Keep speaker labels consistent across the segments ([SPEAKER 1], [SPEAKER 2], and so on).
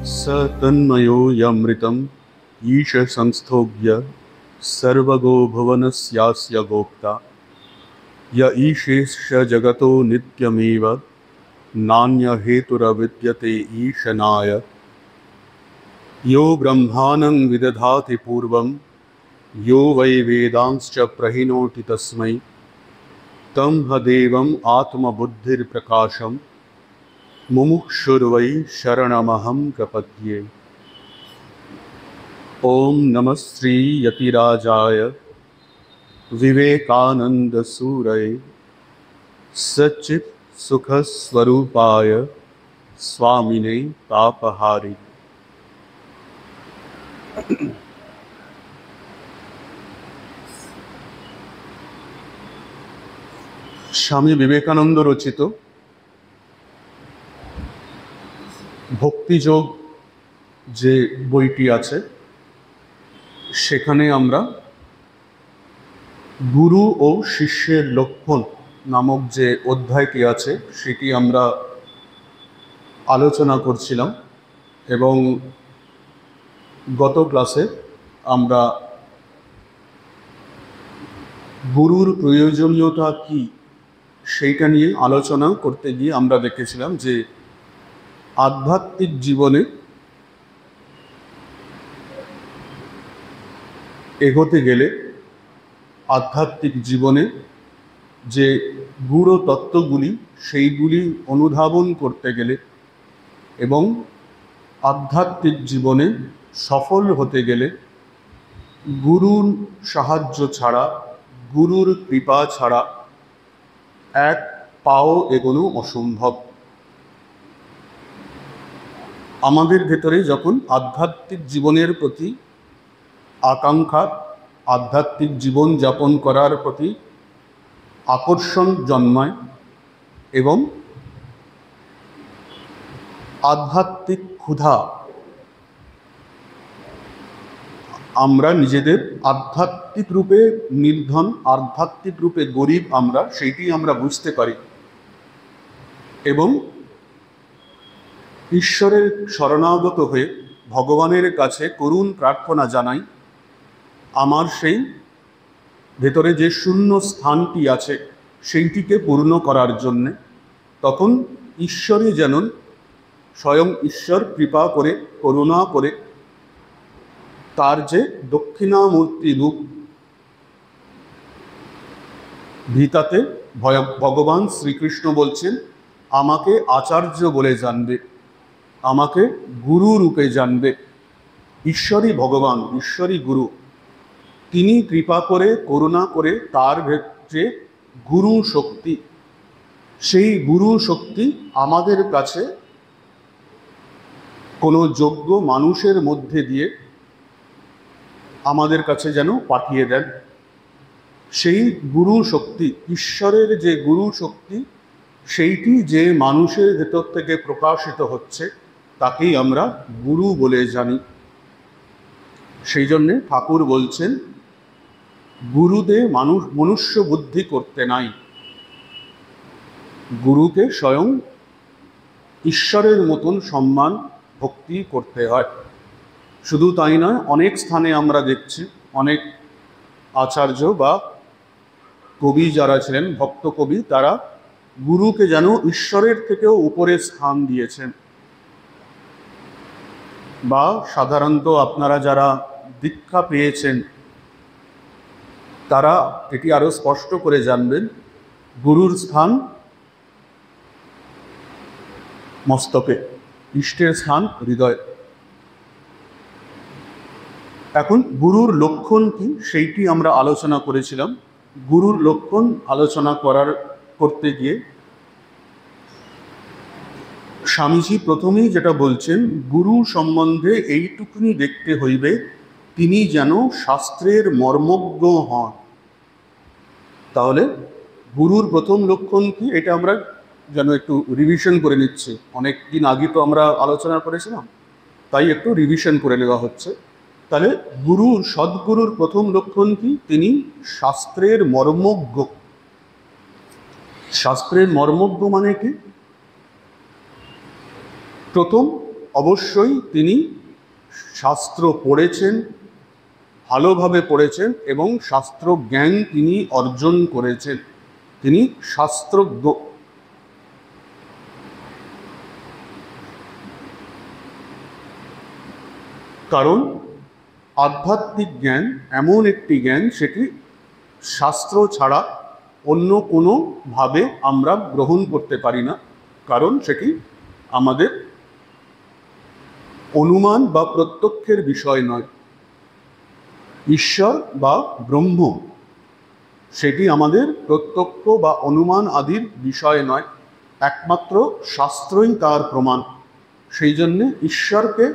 [SPEAKER 1] स तन्मयो यमृतम् ईश संस्थोभ्य सर्वगो भुवनस्यास्य गोप्ता य ईशेश्च जगतो नित्यमेव नान्यहेतुरविद्यते ईशनाय यो ब्रह्मानं विदधाति पूर्वं यो वै वेदांश्च प्रहिणोति तस्मै तं ह देवम् आत्मबुद्धिर्प्रकाशम् मुमुक्षुर्वै शरणमहं प्रपद्ये। ओम नमः श्री यतिराजाय विवेकानंद सूरये सच्चित् सुख स्वरूपाय स्वामिने तापहारी। स्वामी विवेकानंद रचित भक्तियोग जे বইটি আছে সেখানে আমরা গুরু ও শিষ্যের লক্ষণ নামক যে অধ্যায়টি আছে সেটি আমরা আলোচনা করছিলাম এবং গত ক্লাসে আমরা গুরুর প্রয়োজনীয়তা কি সেইটা নিয়ে আলোচনা করতে গিয়ে আমরা দেখেছিলাম যে আধ্যাত্মিক জীবনে এগোতে গেলে আধ্যাত্মিক জীবনে যে গূঢ় তত্ত্বগুলি সেইগুলি অনুধাবন করতে গেলে এবং আধ্যাত্মিক জীবনে সফল হতে গেলে গুরুর সাহায্য ছাড়া গুরুর কৃপা ছাড়া এক পাও এগোনো অসম্ভব। আমাদের ভেতরে যখন আধ্যাত্মিক জীবনের প্রতি আকাঙ্ক্ষা আধ্যাত্মিক জীবন যাপন করার প্রতি আকর্ষণ জন্মায় এবং আধ্যাত্মিক ক্ষুধা আমরা নিজেদের আধ্যাত্মিক রূপে নির্ধন আধ্যাত্মিক রূপে গরিব আমরা সেইটি আমরা বুঝতে পারি এবং ঈশ্বরের শরণাগত হয়ে ভগবানের কাছে করুণ প্রার্থনা জানাই আমার সেই ভেতরে যে শূন্য স্থানটি আছে সেইটিকে পূর্ণ করার জন্যে। তখন ঈশ্বরই যেন স্বয়ং ঈশ্বর কৃপা করে করুণা করে তার যে দক্ষিণামূর্তি রূপ গীতাতে ভগবান শ্রীকৃষ্ণ বলছেন আমাকে আচার্য বলে জানবে আমাকে গুরু রূপে জানবে। ঈশ্বরই ভগবান ঈশ্বরই গুরু তিনি কৃপা করে করুণা করে তার যে গুরু শক্তি সেই গুরু শক্তি আমাদের কাছে কোনো যোগ্য মানুষের মধ্যে দিয়ে আমাদের কাছে যেন পাঠিয়ে দেন। সেই গুরু শক্তি ঈশ্বরের যে গুরু শক্তি সেইটি যে মানুষের ভেতর থেকে প্রকাশিত হচ্ছে তাকেই আমরা গুরু বলে জানি। সেই জন্যে ঠাকুর বলছেন গুরুদে মনুষ্য বুদ্ধি করতে নাই, গুরুকে স্বয়ং ঈশ্বরের মতন সম্মান ভক্তি করতে হয়। শুধু তাই নয়, অনেক স্থানে আমরা দেখছি অনেক আচার্য বা কবি যারা ছিলেন ভক্ত কবি তারা গুরুকে যেন ঈশ্বরের থেকেও উপরে স্থান দিয়েছেন। বা সাধারণত আপনারা যারা দীক্ষা পেয়েছেন তারা এটি আরো স্পষ্ট করে জানবেন গুরুর স্থান মস্তকে, ইষ্টের স্থান হৃদয়। এখন গুরুর লক্ষণ কি সেইটি আমরা আলোচনা করেছিলাম। গুরুর লক্ষণ আলোচনা করতে গিয়ে স্বামীজি প্রথমেই যেটা বলছেন গুরু সম্বন্ধে এইটুকুনি দেখতে হইবে তিনি যেন শাস্ত্রের মর্মজ্ঞ হন। তাহলে গুরুর প্রথম লক্ষণ কি এটা আমরা যেন একটু রিভিশন করে নিচ্ছি। অনেক দিন আগে তো আমরা আলোচনা করেছিলাম, তাই একটু রিভিশন করে নেওয়া হচ্ছে। তাহলে সদ্গুরুর প্রথম লক্ষণ কি? তিনি শাস্ত্রের মর্মজ্ঞ। শাস্ত্রের মর্মজ্ঞ মানে কি? প্রথম অবশ্যই তিনি শাস্ত্র পড়েছেন, ভালোভাবে পড়েছেন এবং শাস্ত্র জ্ঞান তিনি অর্জন করেছেন, তিনি শাস্ত্রজ্ঞ। কারণ আধ্যাত্মিক জ্ঞান এমন একটি জ্ঞান, সেটি শাস্ত্র ছাড়া অন্য কোনোভাবে আমরা গ্রহণ করতে পারি না, কারণ সেটি আমাদের অনুমান বা প্রত্যক্ষের বিষয় নয়। ঈশ্বর বা ব্রহ্ম সেটি আমাদের প্রত্যক্ষ বা অনুমান আদির বিষয় নয়, একমাত্র শাস্ত্রই তার প্রমাণ। সেই জন্যে ঈশ্বরকে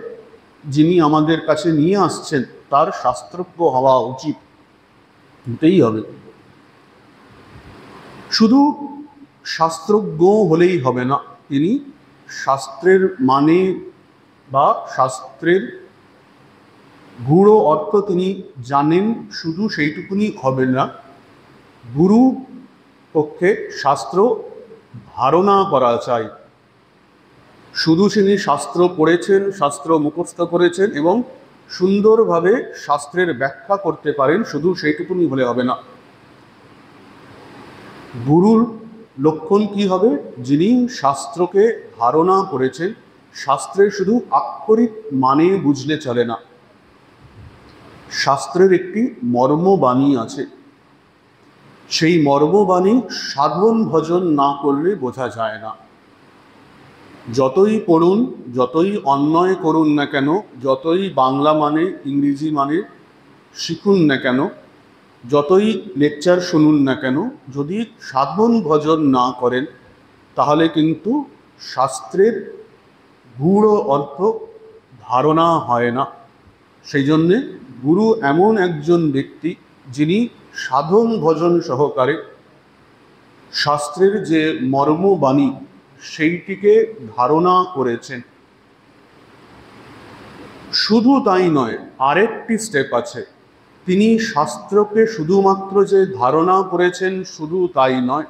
[SPEAKER 1] যিনি আমাদের কাছে নিয়ে আসছেন তার শাস্ত্রজ্ঞ হওয়া উচিত, হতেই হবে। শুধু শাস্ত্রজ্ঞ হলেই হবে না, তিনি শাস্ত্রের মানে বা শাস্ত্রের গূঢ় অর্থ তিনি জানেন, শুধু সেইটুকুনি হবে না, গুরু পক্ষে শাস্ত্র ধারণা করা চাই। শুধু তিনি শাস্ত্র পড়েছেন, শাস্ত্র মুখস্থ করেছেন এবং সুন্দরভাবে শাস্ত্রের ব্যাখ্যা করতে পারেন, শুধু সেইটুকুনি হলে হবে না। গুরুর লক্ষণ কি হবে? যিনি শাস্ত্রকে ধারণা করেছেন, শাস্ত্রের শুধু আক্ষরিক মানে বুঝলে চলে না, শাস্ত্রের একটি মর্মবাণী আছে, সেই মর্মবাণী সাধন ভজন না করলে বোঝা যায় না। যতই পড়ুন, যতই অন্যায় করুন না কেন, যতই বাংলা মানে ইংরেজি মানে শিখুন না কেন, যতই লেকচার শুনুন না কেন, যদি সাধন ভজন না করেন তাহলে কিন্তু শাস্ত্রের গূঢ় অর্থ ধারণা হয় না। সেই জন্যে গুরু এমন একজন ব্যক্তি যিনি সাধন ভজন সহকারে শাস্ত্রের যে মর্মবাণী সেইটিকে ধারণা করেছেন। শুধু তাই নয়, আরেকটি স্টেপ আছে, তিনি শাস্ত্রকে শুধুমাত্র যে ধারণা করেছেন শুধু তাই নয়,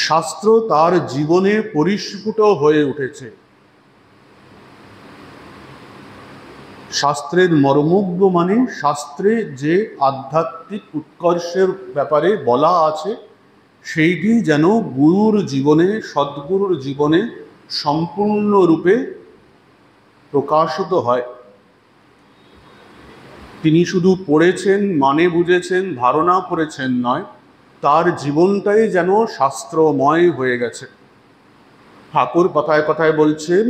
[SPEAKER 1] শাস্ত্র তার জীবনে পরিস্ফুট হয়ে উঠেছে। শাস্ত্রের মর্মজ্ঞ মানে শাস্ত্রে যে আধ্যাত্মিক উৎকর্ষের ব্যাপারে বলা আছে সেইটি যেন গুরুর জীবনে, সদ্গুরুর জীবনে সম্পূর্ণরূপে প্রকাশিত হয়। তিনি শুধু পড়েছেন, মানে বুঝেছেন, ধারণা করেছেন নয়, তার জীবনটাই যেন শাস্ত্রময় হয়ে গেছে। ঠাকুর কথায় কথায় বলছেন,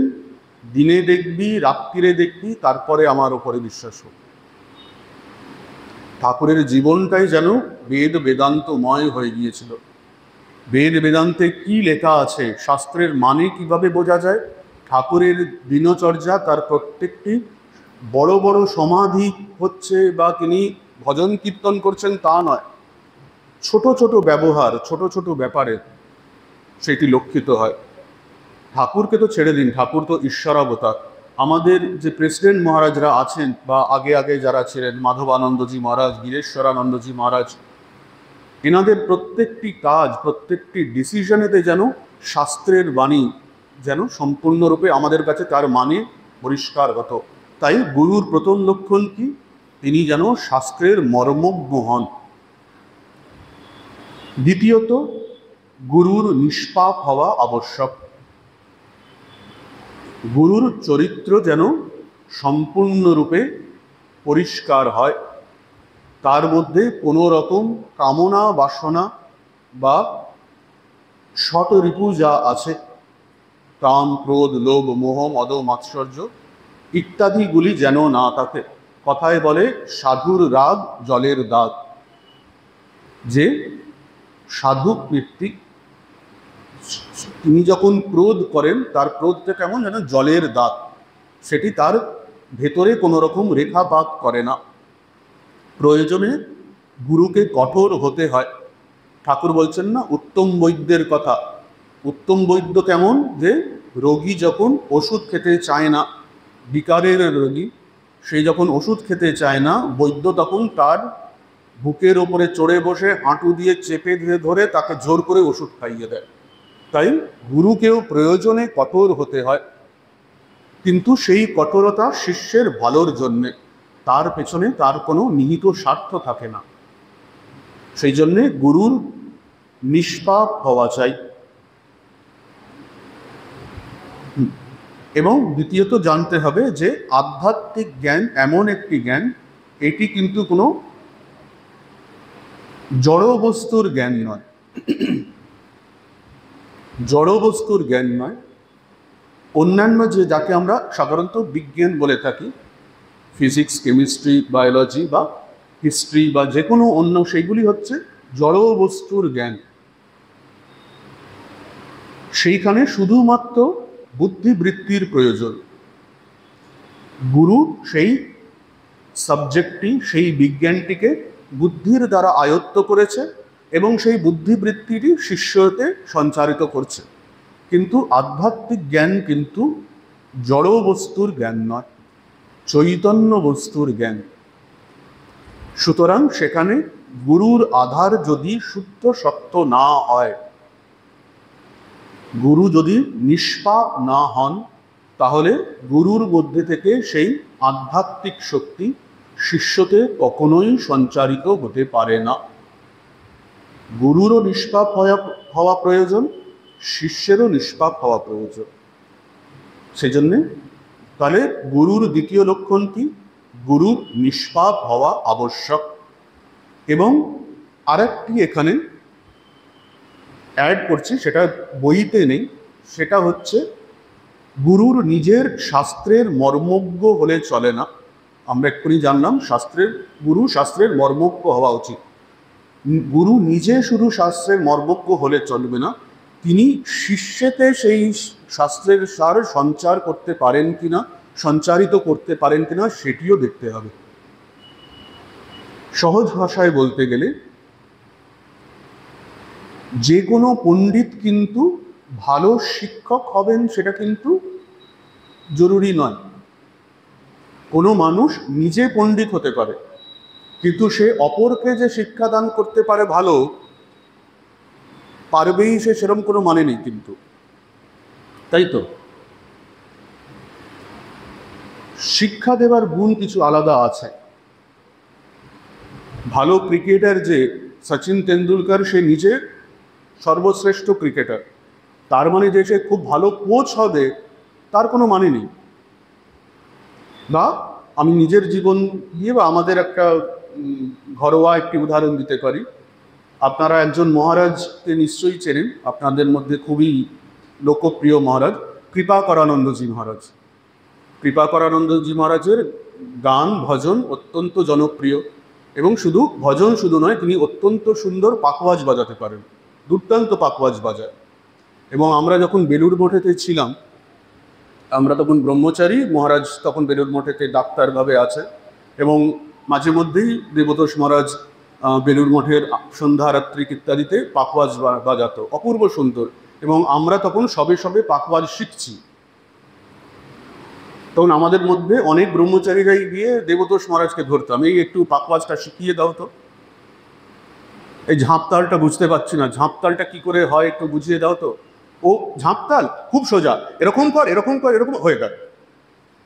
[SPEAKER 1] দিনে দেখবি, রাত্রিরে দেখবি, তারপরে আমার ওপরে বিশ্বাস হোক। ঠাকুরের জীবনটাই যেন বেদ বেদান্তময় হয়ে গিয়েছিল। বেদ বেদান্তে কি লেখা আছে, শাস্ত্রের মানে কিভাবে বোঝা যায়, ঠাকুরের দিনচর্যা, তার প্রত্যেকটি বড় বড় সমাধি হচ্ছে বা তিনি ভজন কীর্তন করছেন তা নয়, ছোট ছোট ব্যবহার, ছোট ছোট ব্যাপারে সেটি লক্ষিত হয়। ঠাকুরকে তো ছেড়ে দিন, ঠাকুর তো ঈশ্বরাবতার। আমাদের যে প্রেসিডেন্ট মহারাজরা আছেন বা আগে আগে যারা ছিলেন, মাধবানন্দজি মহারাজ, বীরেশ্বরানন্দজি মহারাজ, এনাদের প্রত্যেকটি কাজ, প্রত্যেকটি ডিসিশনেতে যেন শাস্ত্রের বাণী যেন সম্পূর্ণরূপে আমাদের কাছে তার মানে পরিষ্কারগত। তাই গুরুর প্রথম লক্ষণ কি? তিনি যেন শাস্ত্রের মর্মজ্ঞ হন। দ্বিতীয়ত, গুরুর নিষ্পাপ হওয়া আবশ্যক। গুরুর চরিত্র যেন সম্পূর্ণরূপে পরিষ্কার হয়, তার মধ্যে কোনো রকম কামনা বাসনা বা শতরিপু যা আছে, কাম ক্রোধ লোভ মোহ মদ মাৎসর্য ইত্যাদিগুলি যেন না থাকে। কথায় বলে সাধুর রাগ জলের দাগ, যে সাধু ব্যক্তি তিনি যখন ক্রোধ করেন তার ক্রোধটা কেমন যেন জলের দাগ, সেটি তার ভেতরে কোনো রকম রেখাপাত করে না। প্রয়োজনে গুরুকে কঠোর হতে হয়। ঠাকুর বলছেন না উত্তম বৈদ্যের কথা, উত্তম বৈদ্য কেমন, যে রোগী যখন ওষুধ খেতে চায় না, বিকারের রোগী, সে যখন ওষুধ খেতে চায় না, বৈদ্য তখন তার বুকের ওপরে চড়ে বসে হাঁটু দিয়ে চেপে দিয়ে ধরে তাকে জোর করে ওষুধ খাইয়ে দেয়। তাই গুরুকেও প্রয়োজনে কঠোর হতে হয়। কিন্তু সেই কঠোরতা শিষ্যের ভালোর জন্যে, তার পেছনে তার কোনো নিহিত স্বার্থ থাকে না। সেই জন্যে গুরুর নিষ্পাপ হওয়া চাই। এবং দ্বিতীয়ত জানতে হবে যে আধ্যাত্মিক জ্ঞান এমন একটি জ্ঞান, এটি কিন্তু কোনো জড় বস্তুর জ্ঞান নয়। জড় বস্তুর জ্ঞান নয়। অন্যান্য যাকে আমরা সাধারণত বিজ্ঞান বলে থাকি, ফিজিক্স, কেমিস্ট্রি, বায়োলজি বা হিস্ট্রি বা যে কোনো অন্য, সেইগুলি হচ্ছে জড় বস্তুর জ্ঞান। সেইখানে শুধুমাত্র বুদ্ধিবৃত্তির প্রয়োজন। গুরু সেই সাবজেক্টটি, সেই বিজ্ঞানটিকে বুদ্ধির দ্বারা আয়ত্ত করেছে এবং সেই বুদ্ধিবৃত্তিটি শিষ্যতে সঞ্চারিত করছে। কিন্তু আধ্যাত্মিক জ্ঞান কিন্তু জড় বস্তুর জ্ঞান নয়, চৈতন্য বস্তুর জ্ঞান। সুতরাং সেখানে গুরুর আধার যদি শুদ্ধ সত্য না হয়, গুরু যদি নিষ্পাপ না হন, তাহলে গুরুর মধ্যে থেকে সেই আধ্যাত্মিক শক্তি শিষ্যতে কখনোই সঞ্চারিত হতে পারে না। গুরুরও নিষ্পাপ হওয়া প্রয়োজন, শিষ্যেরও নিষ্পাপ হওয়া প্রয়োজন। সেজন্যে তাহলে গুরুর দ্বিতীয় লক্ষণ কি? গুরুর নিষ্পাপ হওয়া আবশ্যক। এবং আরেকটি এখানে অ্যাড করছি, সেটা বইতে নেই, সেটা হচ্ছে গুরুর নিজের শাস্ত্রের মর্মজ্ঞ হলে চলে না। আমরা এক্ষুনি জানলাম গুরু শাস্ত্রের মর্মজ্ঞ হওয়া উচিত। গুরু নিজে শুধু শাস্ত্রের মর্মজ্ঞ হলে চলবে না, তিনি শিষ্যেতে সেই শাস্ত্রের সার সঞ্চার করতে পারেন কিনা, সঞ্চারিত করতে পারেন কিনা, সেটিও দেখতে হবে। সহজ ভাষায় বলতে গেলে যে কোনো পণ্ডিত কিন্তু ভালো শিক্ষক হবেন সেটা কিন্তু জরুরি নয়। কোনো মানুষ নিজে পণ্ডিত হতে পারে, কিন্তু সে অপরকে যে শিক্ষাদান করতে পারে ভালো, পারবেই সে, সেরকম কোনো মানে নেই কিন্তু, তাই তো? শিক্ষা দেবার গুণ কিছু আলাদা আছে। ভালো ক্রিকেটার যে সচিন তেন্ডুলকর, সে নিজে সর্বশ্রেষ্ঠ ক্রিকেটার, তার মানে যে সে খুব ভালো কোচ হবে তার কোনো মানে নেই। বা আমি নিজের জীবন দিয়ে বা আমাদের একটা ঘরোয়া একটি উদাহরণ দিতে পারি। আপনারা একজন মহারাজকে নিশ্চয়ই চেনেন, আপনাদের মধ্যে খুবই লোকপ্রিয় মহারাজ কৃপাকরানন্দজি মহারাজ। কৃপাকরানন্দজি মহারাজের গান ভজন অত্যন্ত জনপ্রিয়, এবং শুধু ভজন শুধু নয়, তিনি অত্যন্ত সুন্দর পাখওয়াজ বাজাতে পারেন, দুর্দান্ত পাখওয়াজ বাজায়। এবং আমরা যখন বেলুড় মঠেতে ছিলাম, আমরা তখন ব্রহ্মচারী, মহারাজ তখন বেলুড় মঠেতে ডাক্তারভাবে আছে, এবং মাঝে মধ্যেই দেবতোষ মহারাজ বেলুড় মঠের সন্ধ্যা রাত্রিক ইত্যাদিতে পাখওয়াজ বাজাতো, অপূর্ব সুন্দর। এবং আমরা তখন সবে সবে পাখওয়াজ শিখছি। তখন আমাদের মধ্যে অনেক ব্রহ্মচারীরাই গিয়ে দেবতোষ মহারাজকে ধরতাম, এই একটু পাখওয়াজটা শিখিয়ে দাও তো, এই ঝাঁপতালটা বুঝতে পারছি না, ঝাঁপতালটা কি করে হয় একটু বুঝিয়ে দাও তো। ও ঝাঁপতাল খুব সোজা, এরকম কর, এরকম কর, এরকম হয়ে গেল।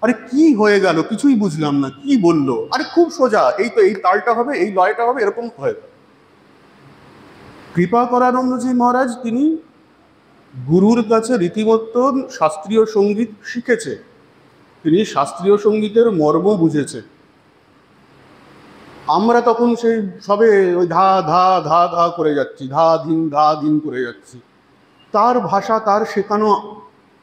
[SPEAKER 1] আরে কি হয়ে গেল, কিছুই বুঝলাম না, কি বললো? আরে খুব সোজা, এই তো এই তালটা হবে, এই লয়টা হবে, এরকম হয়ে গেল। কৃপাকরানন্দজি মহারাজ তিনি গুরুর কাছে রীতিমতো শাস্ত্রীয় সঙ্গীত শিখেছে, তিনি শাস্ত্রীয় সঙ্গীতের মর্ম বুঝেছে। আমরা তখন সেই সবে ওই ধা ধা ধা ধা করে যাচ্ছি, ধা ধিন করে যাচ্ছি। তার ভাষা, তার শেখানো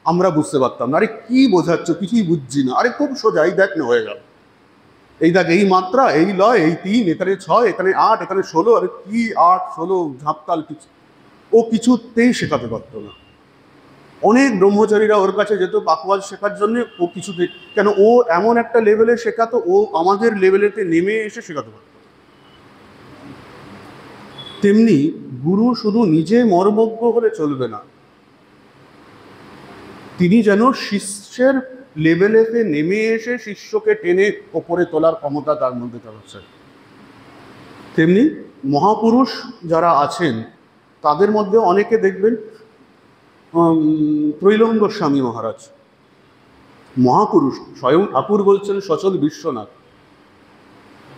[SPEAKER 1] আমরা বুঝতে পারতাম না। আরে কি বোঝাচ্ছ, কিছুই বুঝছি না। আরে খুব সোজা, এই দেখ না হয়ে গেল, এই দেখ এই মাত্রা, এই লয়, এই 3, এখানে 6, এখানে 8, এখানে 16। আরে কি 8 16 ঝাঁপতাল কিছু, ও কিছুতেই শেখাতে পারতো না। অনেক ব্রহ্মচারীরা ওর কাছে যেত পাখওয়াজ শেখার জন্য, ও কিছুতে, কেন ও এমন একটা লেভেলে শেখাতো, ও আমাদের লেভেলেতে নেমে এসে শেখাতে পারত। তেমনি গুরু শুধু নিজে মর্মজ্ঞ হলে চলবে না, তিনি যেন শিষ্যের লেভেলেতে নেমে এসে শিষ্যকে টেনে ওপরে তোলার ক্ষমতা তার মধ্যে থাকছে। তেমনি মহাপুরুষ যারা আছেন তাদের মধ্যে অনেকে দেখবেন, ত্রৈলঙ্গ স্বামী মহারাজ, মহাপুরুষ স্বয়ং ঠাকুর বলছেন সচল বিশ্বনাথ,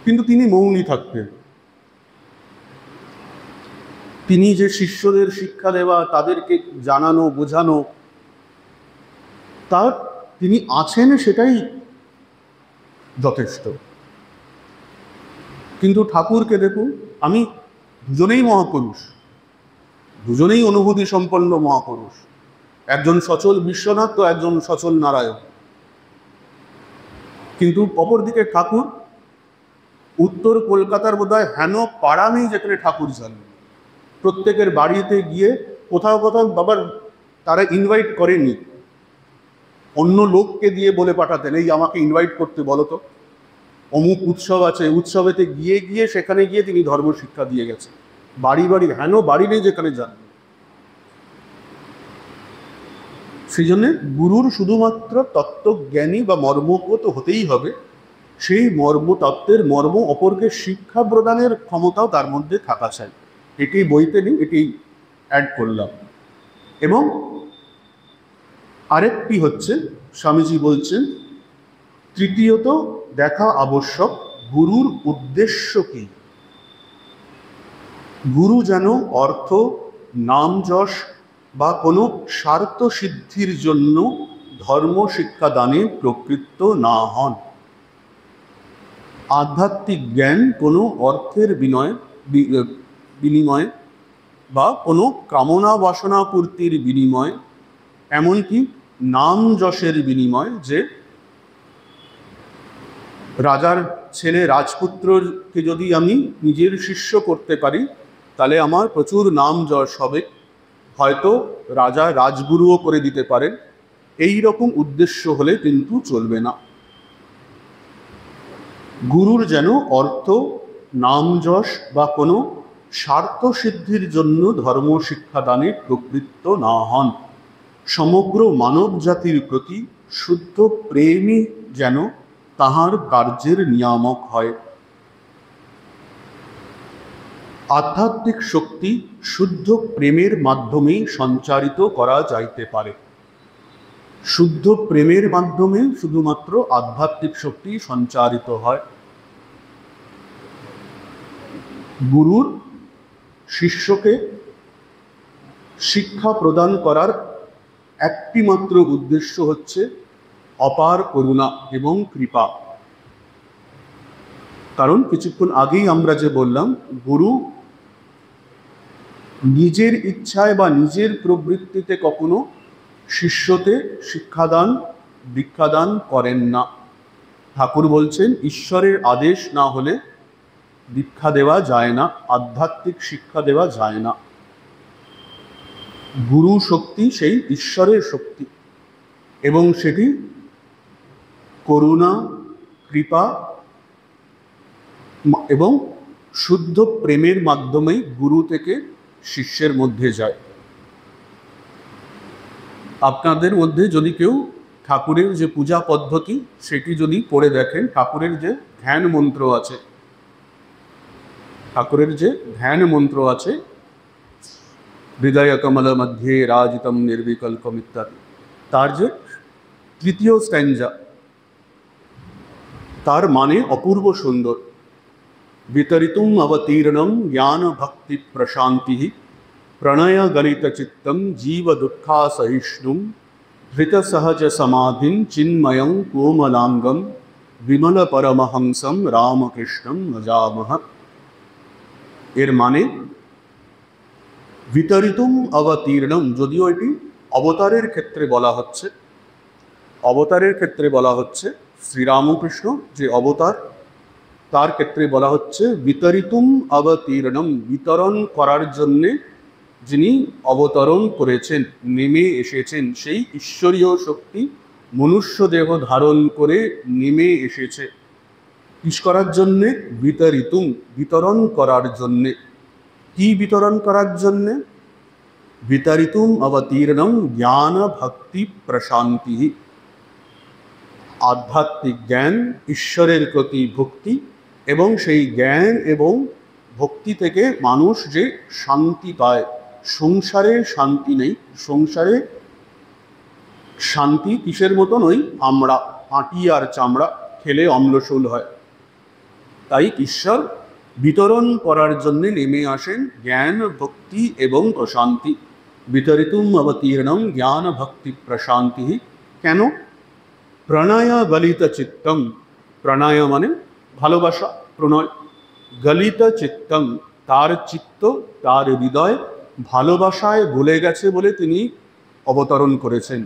[SPEAKER 1] কিন্তু তিনি মৌনী থাকতেন। তিনি যে শিষ্যদের শিক্ষা দেওয়া, তাদেরকে জানানো বোঝানো, তার তিনি আছেন সেটাই যথেষ্ট। কিন্তু ঠাকুরকে দেখুন, আমি দুজনেই মহাপুরুষ, দুজনেই অনুভূতি সম্পন্ন মহাপুরুষ, একজন সচল বিশ্বনাথ তো একজন সচল নারায়ণ। কিন্তু অপরদিকে ঠাকুর উত্তর কলকাতার বোধহয় হেন পাড়া নেই যেখানে ঠাকুর যান। প্রত্যেকের বাড়িতে গিয়ে কোথাও কোথাও বাবার তারা ইনভাইট করেনি, অন্য লোককে দিয়ে বলে পাঠাতেন, এই আমাকে ইনভাইট করতে বলো তো, অমুক উৎসব আছে, উৎসবেতে গিয়ে গিয়ে সেখানে গিয়ে তিনি ধর্ম শিক্ষা দিয়ে গেছেন। বাড়ি বাড়ি হেন বাড়ি নেই যেখানে যান। সেই জন্যে গুরুর শুধুমাত্র তত্ত্বজ্ঞানী বা মর্মজ্ঞ তো হতেই হবে, সেই মর্ম তত্ত্বের মর্ম অপরকে শিক্ষা প্রদানের ক্ষমতাও তার মধ্যে থাকা চাই। এটি বইতে নেই, এটি অ্যাড করলাম। এবং আরেকটি হচ্ছে, স্বামীজি বলছেন, তৃতীয়ত দেখা আবশ্যক গুরুর উদ্দেশ্য কি। গুরু যেন অর্থ, নাম যশ বা কোনো স্বার্থ সিদ্ধির জন্য ধর্ম শিক্ষাদানে প্রবৃত্ত না হন। আধ্যাত্মিক জ্ঞান কোনো অর্থের বিনিময়ে বা কোনো কামনা বাসনা পূর্তির বিনিময়ে, এমনকি নাম যশের বিনিময়, যে রাজার ছেলে রাজপুত্রকে যদি আমি নিজের শিষ্য করতে পারি তাহলে আমার প্রচুর নাম যশ হবে, হয়তো রাজা রাজগুরুও করে দিতে পারেন, এই রকম উদ্দেশ্য হলে কিন্তু চলবে না। গুরুর যেন অর্থ, নাম যশ বা কোনো স্বার্থ সিদ্ধির জন্য ধর্ম শিক্ষাদানে প্রবৃত্ত না হন। সমগ্র মানব জাতির প্রতি শুদ্ধ প্রেমই যেন তাহার কার্যের নিয়ামক হয়। আধ্যাত্মিক শক্তি শুদ্ধ প্রেমের মাধ্যমেই সঞ্চারিত করা যাইতে পারে। শুদ্ধ প্রেমের মাধ্যমে শুধুমাত্র আধ্যাত্মিক শক্তি সঞ্চারিত হয়। গুরুর শিষ্যকে শিক্ষা প্রদান করার একটি মাত্র উদ্দেশ্য হচ্ছে অপার করুণা এবং কৃপা। কারণ কিছুক্ষণ আগেই আমরা যে বললাম, গুরু নিজের ইচ্ছায় বা নিজের প্রবৃত্তিতে কখনো শিষ্যতে শিক্ষাদান দীক্ষাদান করেন না। ঠাকুর বলছেন, ঈশ্বরের আদেশ না হলে দীক্ষা দেওয়া যায় না, আধ্যাত্মিক শিক্ষা দেওয়া যায় না। গুরু শক্তি সেই ঈশ্বরের শক্তি, এবং সেটি করুণা, কৃপা এবং শুদ্ধ প্রেমের মাধ্যমেই গুরু থেকে শিষ্যের মধ্যে যায়। আপনাদের মধ্যে যদি কেউ ঠাকুরের যে পূজা পদ্ধতি সেটি যদি পড়ে দেখেন, ঠাকুরের যে ধ্যান মন্ত্র আছে, ঠাকুরের যে ধ্যান মন্ত্র আছে, হৃদয় কমল মধ্যে রাজিতম নির্বিকল্পম ইত্যাদি, তার যে তৃতীয় স্ট্যাঞ্জা, তার মানে অপূর্ব সুন্দর। বিতরিতুম অবতীর্ণম জ্ঞান ভক্তি প্রশান্তি প্রণয় গলিত চিত্তম জীব দুঃখা সহিষ্ণুম ধৃত সহজ সমাধিন চিন্ময়ং কোমলাঙ্গম বিমল পরমহংসম রামকৃষ্ণম ভজামহ। এর মানে বিতরিতুম অবতীর্ণম, যদিও এটি অবতারের ক্ষেত্রে বলা হচ্ছে, অবতারের ক্ষেত্রে বলা হচ্ছে শ্রীরামকৃষ্ণ যে অবতার, তার ক্ষেত্রে বলা হচ্ছে বিতরিতুম অবতীর্ণম, বিতরণ করার জন্যে যিনি অবতরণ করেছেন, নেমে এসেছেন, সেই ঈশ্বরীয় শক্তি মনুষ্য দেহ ধারণ করে নেমে এসেছে। কিস করার জন্যে? বিতরিতুম, বিতরণ করার জন্যে। কি বিতরণ করার জন্যে? বিতরিতুম অবতীর্ণম জ্ঞান ভক্তি প্রশান্তি, আধ্যাত্মিক জ্ঞান, ঈশ্বরের প্রতি ভক্তি, এবং সেই জ্ঞান এবং ভক্তি থেকে মানুষ যে শান্তি পায়। সংসারে শান্তি নেই, সংসারে শান্তি কিসের মতন? ওই আমড়া, আটি আর চামড়া খেলে অম্লশূল হয়। তাই ঈশ্বর বিতরণ করার জন্য নেমে আসেন জ্ঞান, ভক্তি এবং প্রশান্তি। বিতরিতুম অবতীর্ণম জ্ঞান ভক্তি প্রশান্তি। কেন? প্রণয় গলিত চিত্তম, প্রণয় মানে ভালোবাসা, প্রণয়, গলিত চিত্তম তার চিত্ত, তার হৃদয় ভালোবাসায় ভুলে গেছে বলে তিনি অবতরণ করেছেন,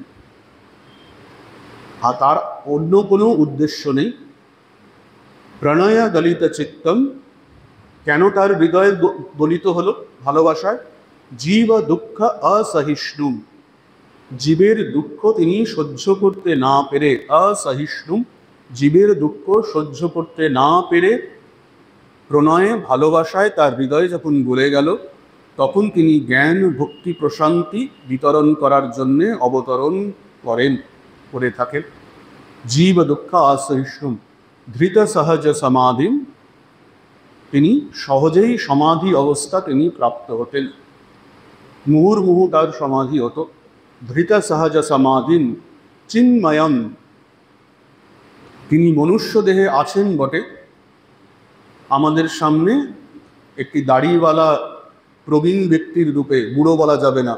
[SPEAKER 1] আর তার অন্য কোনো উদ্দেশ্য নেই। প্রণয় গলিত চিত্তম, কেন তার হৃদয় গলিত হলো ভালোবাসায়? জীব দুঃখ অসহিষ্ণু, জীবের দুঃখ তিনি সহ্য করতে না পেরে, অসহিষ্ণু জীবের দুঃখ সহ্য করতে না পেরে প্রণয়ে ভালোবাসায় তার হৃদয় যখন গলে গেল, তখন তিনি জ্ঞান ভক্তি প্রশান্তি বিতরণ করার জন্যে অবতরণ করে থাকেন। জীব দুঃখ অসহিষ্ণু ধৃত সহজ সমাধিম, তিনি সহজেই সমাধি অবস্থা তিনি প্রাপ্ত হতেন, মুহুর্মুহু তার সমাধি হতো। ধৃত সহজ সমাধিম চিন্ময়ম, তিনি মনুষ্য দেহে আছেন বটে, আমাদের সামনে একটি দাড়িওয়ালা প্রবীণ ব্যক্তির রূপে, বুড়ো বলা যাবে না,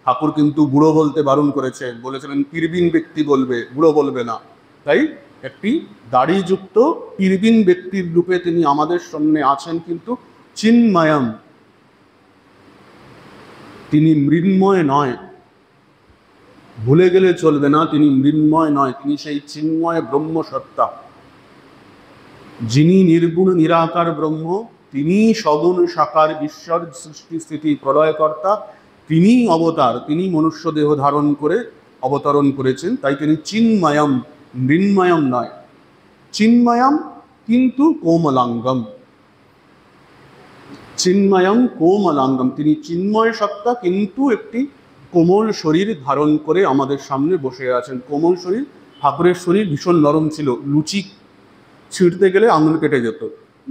[SPEAKER 1] ঠাকুর কিন্তু বুড়ো বলতে বারণ করেছে, বলেছিলেন পীরবিন ব্যক্তি বলবে, বুড়ো বলবে না। তাই একটি দাড়িযুক্ত পীরবিন ব্যক্তির রূপে তিনি আমাদের সামনে আছেন, কিন্তু চিন্ময়ম, তিনি মৃন্ময় নয়, ভুলে গেলে চলবে না, তিনি মৃন্ময় নয়, তিনি সেই চিন্ময় ব্রহ্ম সত্তা, যিনি নির্গুণ নিরাকার ব্রহ্ম, তিনি সগুণ সাকার ঈশ্বর, সৃষ্টি স্থিতি প্রলয়কর্তা, তিনি অবতার, তিনি মনুষ্য দেহ ধারণ করে অবতরণ করেছেন। তাই তিনি চিন্ময়ম, মৃন্ময়ম নয়, চিন্ময়ম কিন্তু কোমলাঙ্গম, চিন্ময়ম কোমলাঙ্গম, তিনি চিন্ময় সত্তা কিন্তু একটি কোমল শরীর ধারণ করে আমাদের সামনে বসে আছেন। কোমল শরীর, ঠাকুরের শরীর ভীষণ নরম ছিল, লুচি ছিঁড়তে গেলে আঙুল কেটে যেত,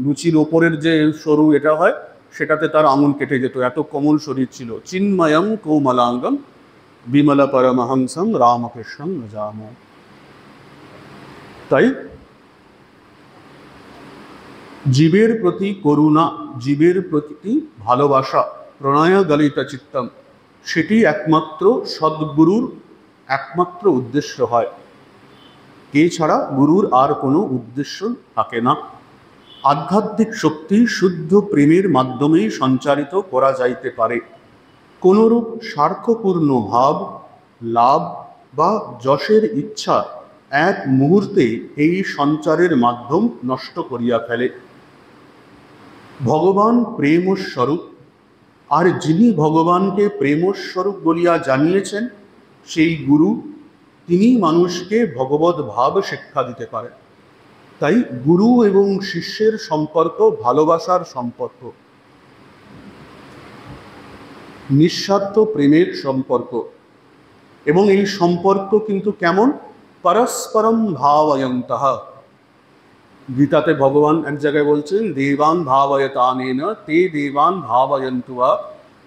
[SPEAKER 1] লুচির ওপরের যে সরু এটা হয় সেটাতে তার আঙুল কেটে যেত, এত কোমল শরীর ছিল। চিন্ময়ম কোমলাঙ্গম বিমল পরমহংসম রামকৃষ্ণম নজাম। তাই জীবের প্রতি করুণা, জীবের প্রতি ভালোবাসা, প্রণয় গলিত চিত্তম, সেটি একমাত্র সদ্গুরুর একমাত্র উদ্দেশ্য হয়। এছাড়া গুরুর আর কোনো উদ্দেশ্য থাকে না। আধ্যাত্মিক শক্তি শুদ্ধ প্রেমের মাধ্যমেই সঞ্চারিত করা যাইতে পারে। কোনরূপ স্বার্থপূর্ণ ভাব, লাভ বা যশের ইচ্ছা এক মুহূর্তে এই সঞ্চারের মাধ্যম নষ্ট করিয়া ফেলে। ভগবান প্রেমস্বরূপ, আর যিনি ভগবানকে প্রেমস্বরূপ বলিয়া জানিয়েছেন সেই গুরু, তিনি মানুষকে ভগবত ভাব শিক্ষা দিতে পারেন। তাই গুরু এবং শিষ্যের সম্পর্ক ভালোবাসার সম্পর্ক, নিঃস্বার্থ প্রেমের সম্পর্ক। এবং এই সম্পর্ক কিন্তু কেমন? পরস্পরম ভাবয়ন্তঃ। গীতাতে ভগবান এক জায়গায় বলছেন, দেবান ভাবয়তানেন তে দেবান ভাবয়ন্তুয়া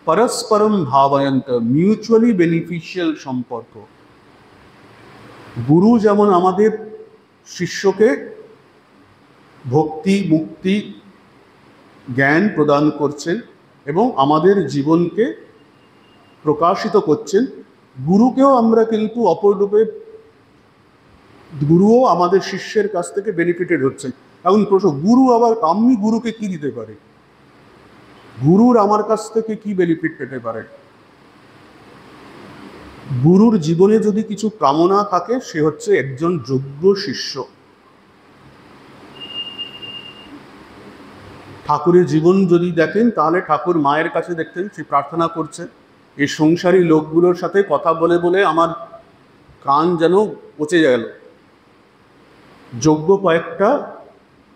[SPEAKER 1] পরস্পরম ভাবয়ন্ত, মিউচুয়ালি বেনিফিশিয়াল সম্পর্ক। গুরু যেমন আমাদের শিষ্যকে ভক্তি, মুক্তি, জ্ঞান প্রদান করছেন এবং আমাদের জীবনকে প্রকাশিত করছেন, গুরুকেও আমরা কিন্তু অপররূপে, গুরুও আমাদের শিষ্যের কাছ থেকে বেনিফিটেড হচ্ছেন। এখন প্রশ্ন, গুরু আবার, আমি গুরুকে কি দিতে পারি? গুরুর আমার কাছ থেকে কি বেনিফিট পেতে পারে? গুরুর জীবনে যদি কিছু কামনা থাকে, সে হচ্ছে একজন যোগ্য শিষ্য। ঠাকুরের জীবন যদি দেখেন, তাহলে ঠাকুর মায়ের কাছে দেখতেন সে প্রার্থনা করছে, এই সংসারী লোকগুলোর সাথে কথা বলে বলে আমার কান যেন পচে গেল, যোগ্য কয়েকটা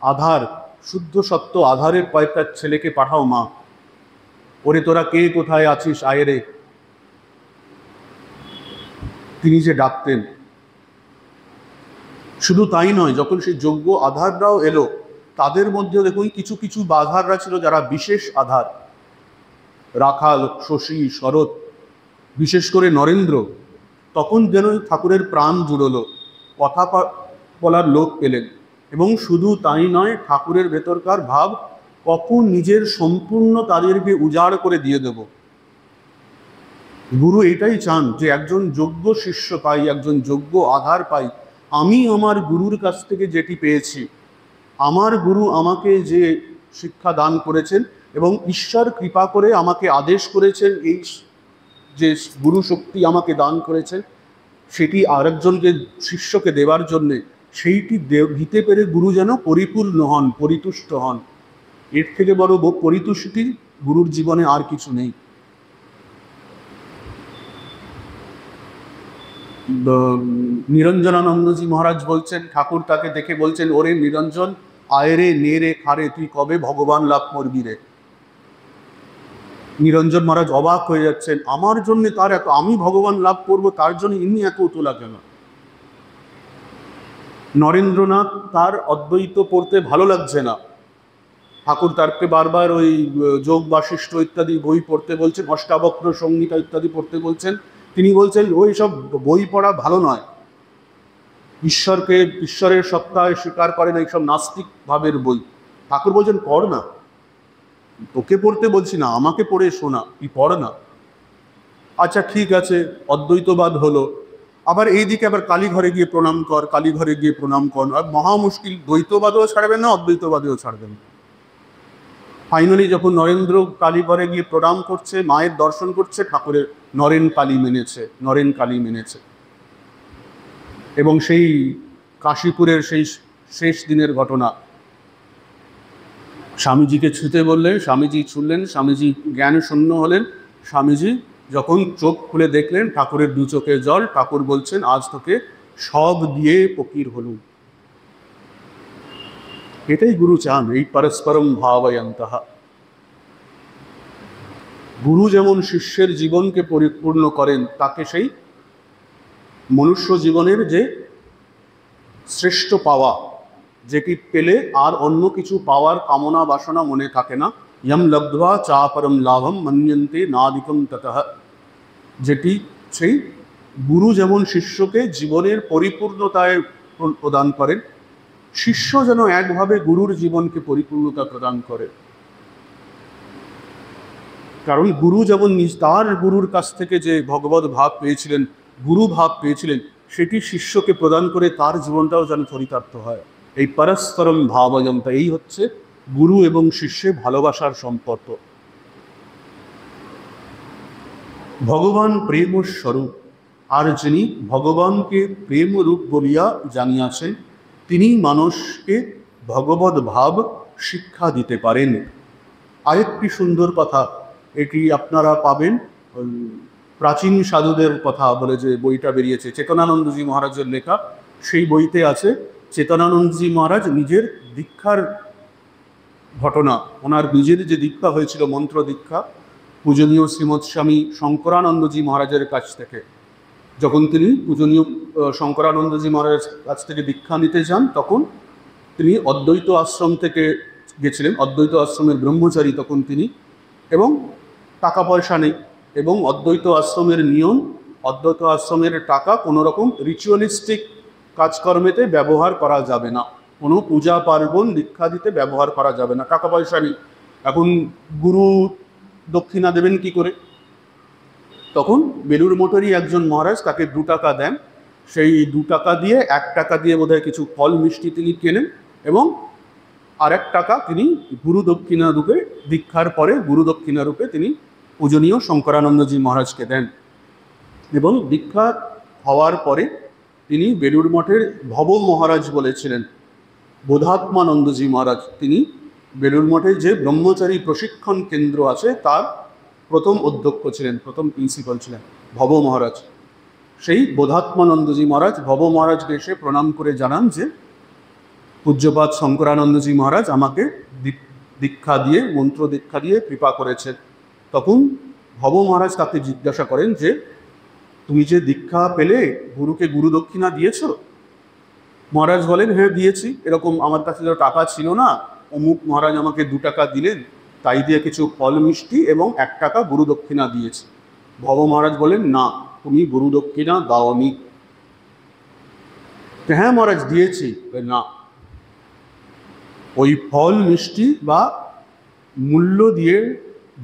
[SPEAKER 1] আধার, শুদ্ধ সত্য আধারের কয়েকটা ছেলেকে পাঠাও মা, ওরে তোরা কে কোথায় আছিস আয় রে। তিনি যে ডাকতেন। শুধু তাই নয়, যখন সেই যোগ্য আধাররাও এলো, তাদের মধ্যে দেখুন কিছু কিছু আধাররা ছিল যারা বিশেষ আধার, রাখাল, শশী, শরৎ, বিশেষ করে নরেন্দ্র, তখন যেন ঠাকুরের প্রাণ জুড়লো, কথা বলার লোক পেলেন। এবং শুধু তাই নয়, ঠাকুরের ভেতরকার ভাব, কখন নিজের সম্পূর্ণ তাদেরকে উজাড় করে দিয়ে দেব। গুরু এটাই চান যে একজন যোগ্য শিষ্য পাই, একজন যোগ্য আধার পাই। আমি আমার গুরুর কাছ থেকে যেটি পেয়েছি, আমার গুরু আমাকে যে শিক্ষা দান করেছেন এবং ঈশ্বর কৃপা করে আমাকে আদেশ করেছেন, এই যে গুরু শক্তি আমাকে দান করেছেন সেটি আরেকজনকে শিষ্যকে দেওয়ার জন্যে, সেইটি দিতে পেরে গুরু যেন পরিপূর্ণ হন, পরিতুষ্ট হন। এর থেকে বড় পরিতুষ্টি গুরুর জীবনে আর কিছু নেই। নিরঞ্জনানন্দজি মহারাজ বলছেন, ঠাকুর তাকে দেখে বলছেন, ওরে নিরঞ্জন, আয় রে নে রে খারে, তুই কবে ভগবান লাভ করবি রে। নিরঞ্জন মহারাজ অবাক হয়ে যাচ্ছেন, আমার জন্য তার এত, আমি ভগবান লাভ করব তার জন্য ইনি এত উতলা কেন। নরেন্দ্রনাথ তার অদ্বৈত পড়তে ভালো লাগছে না, ঠাকুর তারকে বারবার ওই যোগ বাশিষ্ঠ ইত্যাদি বই পড়তে বলছেন, অষ্টাবক্র সংহিতা ইত্যাদি পড়তে বলছেন। তিনি বলছেন ওই সব বই পড়া ভালো নয়, ঈশ্বরকে, ঈশ্বরের সত্তায় স্বীকার করে না, এইসব নাস্তিক ভাবের বই। ঠাকুর বলছেন পড় না, তোকে পড়তে বলছি না, আমাকে পড়ে শোনা, তুই পড় না। আচ্ছা ঠিক আছে, অদ্বৈতবাদ হলো। আবার এইদিকে আবার কালীঘরে গিয়ে প্রণাম কর, কালীঘরে গিয়ে প্রণাম কর, আর মহা মুশকিল, দ্বৈতবাদও ছাড়বেন না, অদ্বৈতবাদেও ছাড়বেন না। ফাইনালি যখন নরেন্দ্র কালীঘরে গিয়ে প্রণাম করছে, মায়ের দর্শন করছে, ঠাকুরের নরেন কালী মেনেছে, নরেন কালী মেনেছে। এবং সেই কাশীপুরের সেই শেষ দিনের ঘটনা, স্বামীজিকে ছুঁতে বললেন, স্বামীজি ছুঁলেন, স্বামীজি জ্ঞান শূন্য হলেন। স্বামীজি যখন চোখ খুলে দেখলেন ঠাকুরের দু চোখে জল, ঠাকুর বলছেন আজ তোকে সব দিয়ে ফকির হলুম। এটাই গুরু চান, এই পরস্পরম ভাবয়ন্তঃ। গুরু যেমন শিষ্যের জীবনকে পরিপূর্ণ করেন, তাকে সেই মনুষ্য জীবনের যে শ্রেষ্ঠ পাওয়া, যেটি পেলে আর অন্য কিছু পাওয়ার কামনা বাসনা মনে থাকে না, ইয়ম লব্ধ্বা চা পরম লাভম মন্যন্তে নাদিকম ততঃ, যেটি সেই গুরু যেমন শিষ্যকে জীবনের পরিপূর্ণতায় প্রদান করেন, শিষ্য যেন একভাবে গুরুর জীবনকে পরিপূর্ণতা প্রদান করে। কারণ গুরু যেমন তার গুরুর কাছ থেকে যে ভগবত ভাব পেয়েছিলেন, গুরু ভাব পেয়েছিলেন, সেটি শিষ্যকে প্রদান করে তার জীবনটাও যেন চরিতার্থ হয়। এই পরস্পরম ভাবয়ন্ত, এই হচ্ছে গুরু এবং শিষ্যের ভালোবাসার সম্পর্ক। ভগবান প্রেম স্বরূপ, আর যিনি ভগবানকে প্রেম রূপ বলিয়া জানিয়াছেন, তিনি মানুষকে ভগবত ভাব শিক্ষা দিতে পারেন। আরেকটি সুন্দর কথা, এটি আপনারা পাবেন প্রাচীন সাধুদের কথা বলে যে বইটা বেরিয়েছে, চেতনানন্দজি মহারাজের লেখা, সেই বইতে আছে চেতনানন্দজি মহারাজ নিজের দীক্ষার ঘটনা। ওনার নিজের যে দীক্ষা হয়েছিল, মন্ত্র দীক্ষা, পূজনীয় শ্রীমৎ স্বামী শঙ্করানন্দজি মহারাজের কাছ থেকে, যখন তিনি পূজনীয় শঙ্করানন্দজি মহারাজের কাছ থেকে দীক্ষা নিতে যান, তখন তিনি অদ্বৈত আশ্রম থেকে গেছিলেন, অদ্বৈত আশ্রমের ব্রহ্মচারী তখন তিনি, এবং টাকা পয়সা নেই, এবং অদ্বৈত আশ্রমের নিয়ম, অদ্বৈত আশ্রমের টাকা কোনো রকম রিচুয়ালিস্টিক কাজকর্মেতে ব্যবহার করা যাবে না, কোনো পূজা পার্বণ দীক্ষা দিতে ব্যবহার করা যাবে না, টাকা পয়সা নেই। এখন গুরু দক্ষিণা দেবেন কি করে? তখন বেলুর মঠেরই একজন মহারাজ তাকে 2 টাকা দেন, সেই 2 টাকা দিয়ে 1 টাকা দিয়ে বোধহয় কিছু ফল মিষ্টি তিনি কেনেন, এবং আর 1 টাকা তিনি গুরু দক্ষিণা রূপে, দীক্ষার পরে গুরু দক্ষিণা রূপে তিনি পূজনীয় শঙ্করানন্দজি মহারাজকে দেন। এবং দীক্ষা হওয়ার পরে তিনি বেলুর মঠের ভব মহারাজ বলেছিলেন, বোধাত্মানন্দজি মহারাজ, তিনি বেলুর মঠে যে ব্রহ্মচারী প্রশিক্ষণ কেন্দ্র আছে তার প্রথম অধ্যক্ষ ছিলেন, প্রথম প্রিন্সিপাল ছিলেন ভব মহারাজ। সেই বোধাত্মানন্দজি মহারাজ ভব মহারাজকে এসে প্রণাম করে জানান যে পূজ্যপাদ শঙ্করানন্দজি মহারাজ আমাকে দীক্ষা দিয়ে, মন্ত্র দীক্ষা দিয়ে কৃপা করেছেন। তখন ভব মহারাজ তাকে জিজ্ঞাসা করেন যে তুমি যে দীক্ষা পেলে, গুরুকে গুরু দক্ষিণা দিয়েছ? মহারাজ বলেন হ্যাঁ দিয়েছি, এরকম আমার কাছে তো টাকা ছিল না, অমুক মহারাজ আমাকে 2 টাকা দিলেন, তাই দিয়ে কিছু ফল মিষ্টি এবং 1 টাকা গুরু দক্ষিণা দিয়েছি। ভব মহারাজ বলেন না, তুমি গুরু দক্ষিণা দাওনি। হ্যাঁ মহারাজ দিয়েছি, না, ওই ফল মিষ্টি বা মূল্য দিয়ে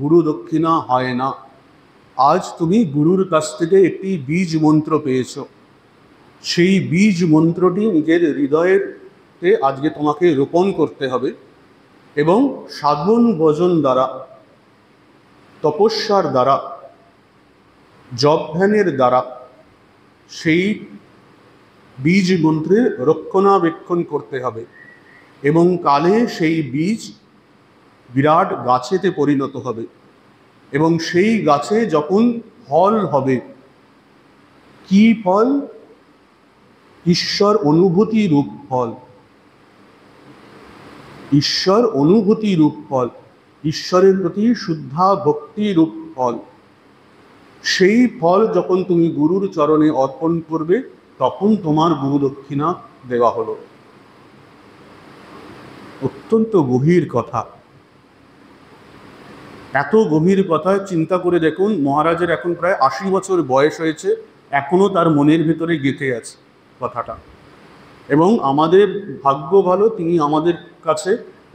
[SPEAKER 1] গুরু দক্ষিণা হয় না। আজ তুমি গুরুর কাছ থেকে একটি বীজ মন্ত্র পেয়েছ, সেই বীজ মন্ত্রটি নিজের হৃদয়েতে আজকে তোমাকে রোপণ করতে হবে এবং সাধন ভজন দ্বারা, তপস্যার দ্বারা, জপ ধ্যানের দ্বারা সেই বীজ মন্ত্রের রক্ষণাবেক্ষণ করতে হবে এবং কালে সেই বীজ বিরাট গাছেতে পরিণত হবে এবং সেই গাছে যখন ফল হবে, কি ফল? ঈশ্বর অনুভূতি রূপ ফল, ঈশ্বর অনুভূতি রূপ ফল, ঈশ্বরের প্রতি শুদ্ধা ভক্তি রূপ ফল। সেই ফল যখন তুমি গুরুর চরণে অর্পণ করবে তখন তোমার গুরু দক্ষিণা দেওয়া হলো। অত্যন্ত গভীর কথা, এত গভীর কথা চিন্তা করে দেখুন। মহারাজের এখন প্রায় 80 বছর বয়স হয়েছে, এখনো তার মনের ভেতরে গেঁথে আছে কথাটা। এবং আমাদের ভাগ্য ভালো, তিনি আমাদের কাছে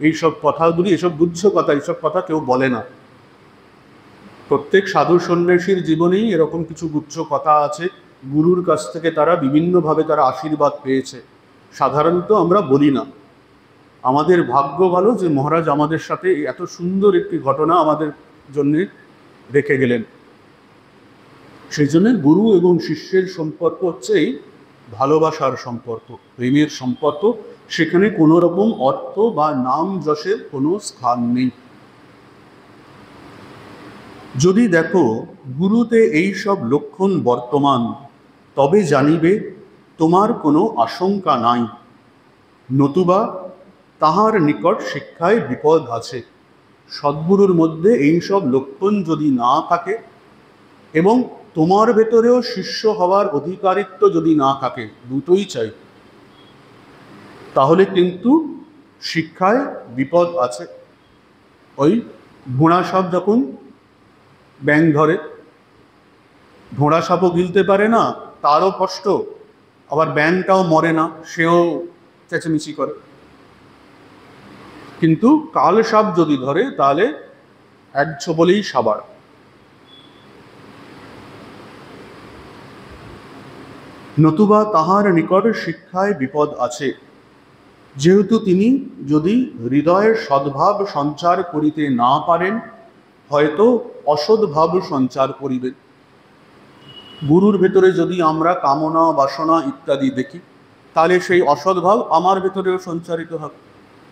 [SPEAKER 1] এইসব কথাগুলি, এসব গুচ্ছ কথা, এইসব কথা কেউ বলে না। প্রত্যেক সাধু সন্ন্যাসীর জীবনেই এরকম কিছু গুচ্ছ কথা আছে, গুরুর কাছ থেকে তারা বিভিন্নভাবে তারা আশীর্বাদ পেয়েছে, সাধারণত আমরা বলি না। আমাদের ভাগ্য ভালো যে মহারাজ আমাদের সাথে এত সুন্দর একটি ঘটনা আমাদের জন্য রেখে গেলেন। সেই জন্য গুরু এবং শিষ্যের সম্পর্ক হচ্ছে এই ভালোবাসার সম্পর্ক, প্রেমের সম্পর্ক। সেখানে কোনো রকম অর্থ বা নাম যশের কোনো স্থান নেই। যদি দেখো গুরুতে এই সব লক্ষণ বর্তমান, তবে জানিবে তোমার কোনো আশঙ্কা নাই, নতুবা তাহার নিকট শিক্ষায় বিপদ আছে। সদ্গুরুর মধ্যে এই সব লক্ষণ যদি না থাকে এবং তোমার ভেতরেও শিষ্য হওয়ার অধিকারিত্ব যদি না থাকে, দুটোই চাই, তাহলে কিন্তু শিক্ষায় বিপদ আছে। ওই ঘোড়া সাপ যখন ব্যাঙ ধরে, ঘোড়া সাপও গিলতে পারে না, তারও কষ্ট, আবার ব্যাঙটাও মরে না, সেও চেঁচামেচি করে। কিন্তু কাল সাপ যদি ধরে তাহলে এক ছোবলেই সাবার। নতুবা তাহার নিকট শিক্ষায় বিপদ আছে। যেহেতু তিনি যদি হৃদয়ের সদ্ভাব সঞ্চার করিতে না পারেন, হয়তো অসদ্ভাব সঞ্চার করিবেন। গুরুর ভেতরে যদি আমরা কামনা বাসনা ইত্যাদি দেখি, তাহলে সেই অসদ্ভাব আমার ভেতরেও সঞ্চারিত হবে।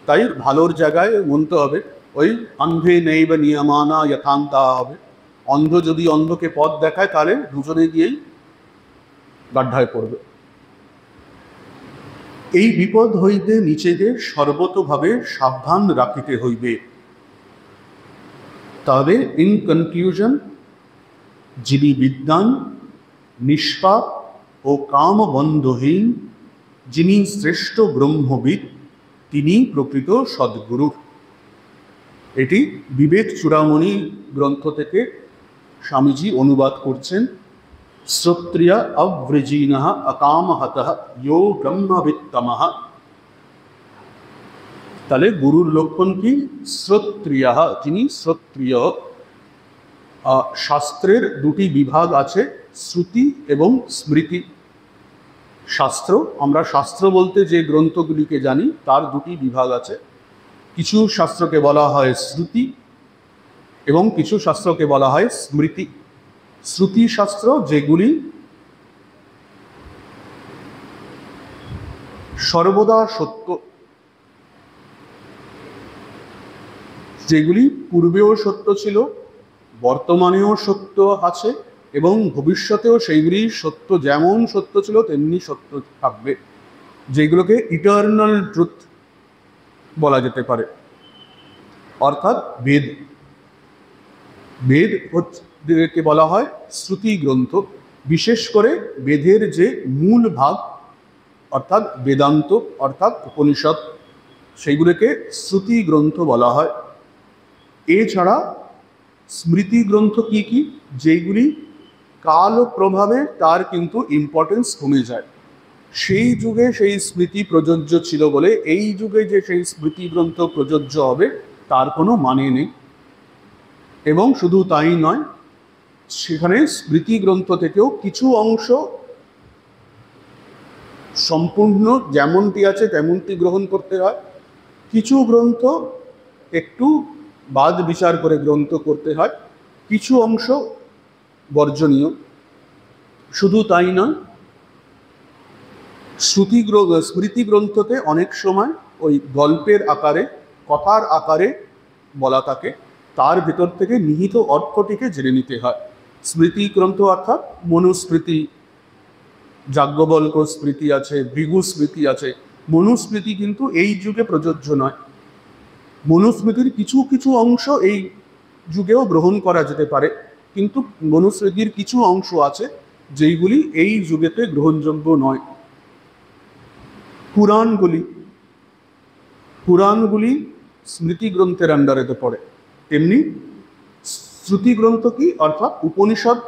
[SPEAKER 1] তাই ভালোর জায়গায় মনতে হবে, ওই অন্ধে নেই বা নিয়মানা যথান্তা হবে। অন্ধ যদি অন্ধকে পথ দেখায় তাহলে দুজনে গিয়েই গাড্ডায় পড়বে। এই বিপদ হইতে নিজেদের সর্বতোভাবে সাবধান রাখিতে হইবে। তবে ইন কনক্লুশন, যিনি বিদ্বান, নিষ্পাপ ও কামবন্ধহীন, যিনি শ্রেষ্ঠ ব্রহ্মবিদ, তিনি প্রকৃত সদ্গুরু। এটি বিবেক চূড়ামণি গ্রন্থ থেকে স্বামীজি অনুবাদ করছেন। শ্রোত্রিয়া অব্রজীনঃ অকামহতঃ ইয়ো ব্রহ্মবিত্তমঃ। তাহলে গুরুর লক্ষণ কি? শ্রোত্রিয়া, যিনি শ্রোত্রিয়। শাস্ত্রের দুটি বিভাগ আছে, শ্রুতি এবং স্মৃতি। শাস্ত্র, আমরা শাস্ত্র বলতে যে গ্রন্থগুলিকে জানি তার দুটি বিভাগ আছে। কিছু শাস্ত্রকে বলা হয় শ্রুতি এবং কিছু শাস্ত্রকে বলা হয় স্মৃতি। শ্রুতি শাস্ত্র যেগুলি সর্বদা সত্য, যেগুলি পূর্বেও সত্য ছিল, বর্তমানেও সত্য আছে এবং ভবিষ্যতেও সেইগুলি সত্য, যেমন সত্য ছিল তেমনি সত্য থাকবে, যেগুলোকে ইটার্নাল ট্রুথ বলা যেতে পারে, অর্থাৎ বেদ। বেদ কে বলা হয় শ্রুতি গ্রন্থ। বিশেষ করে বেদের যে মূল ভাগ অর্থাৎ বেদান্ত অর্থাৎ উপনিষদ, সেইগুলোকে শ্রুতি গ্রন্থ বলা হয়। এছাড়া স্মৃতি গ্রন্থ কি কি? যেগুলি কাল প্রভাবে তার কিন্তু ইম্পর্টেন্স কমে যায়। সেই যুগে সেই স্মৃতি প্রযোজ্য ছিল বলে এই যুগে যে সেই স্মৃতি গ্রন্থ প্রযোজ্য হবে তার কোনো মানে নেই। এবং শুধু তাই নয়, সেখানে স্মৃতি গ্রন্থ থেকেও কিছু অংশ সম্পূর্ণ যেমনটি আছে তেমনটি গ্রহণ করতে হয়, কিছু গ্রন্থ একটু বাদ বিচার করে গ্রন্থ করতে হয়, কিছু অংশ বর্জনীয়। শুধু তাই নয়, স্মৃতি গ্রন্থতে অনেক সময় ওই গল্পের আকারে, কথার আকারে বলা থাকে, তার ভিতর থেকে নিহিত অর্থটিকে জেনে নিতে হয়। স্মৃতি গ্রন্থ অর্থাৎ মনুস্মৃতি, যাজ্ঞবল্ক স্মৃতি আছে, ভৃগু স্মৃতি আছে। মনুস্মৃতি কিন্তু এই যুগে প্রযোজ্য নয়। মনুস্মৃতির কিছু কিছু অংশ এই যুগেও গ্রহণ করা যেতে পারে, কিন্তু মনুস্মৃতির কিছু অংশ আছে যেইগুলি এই যুগেতে গ্রহণযোগ্য নয়। পুরাণগুলি স্মৃতি গ্রন্থের আন্ডারেতে পড়ে। তেমনি শ্রুতি গ্রন্থ কি, অর্থাৎ উপনিষদ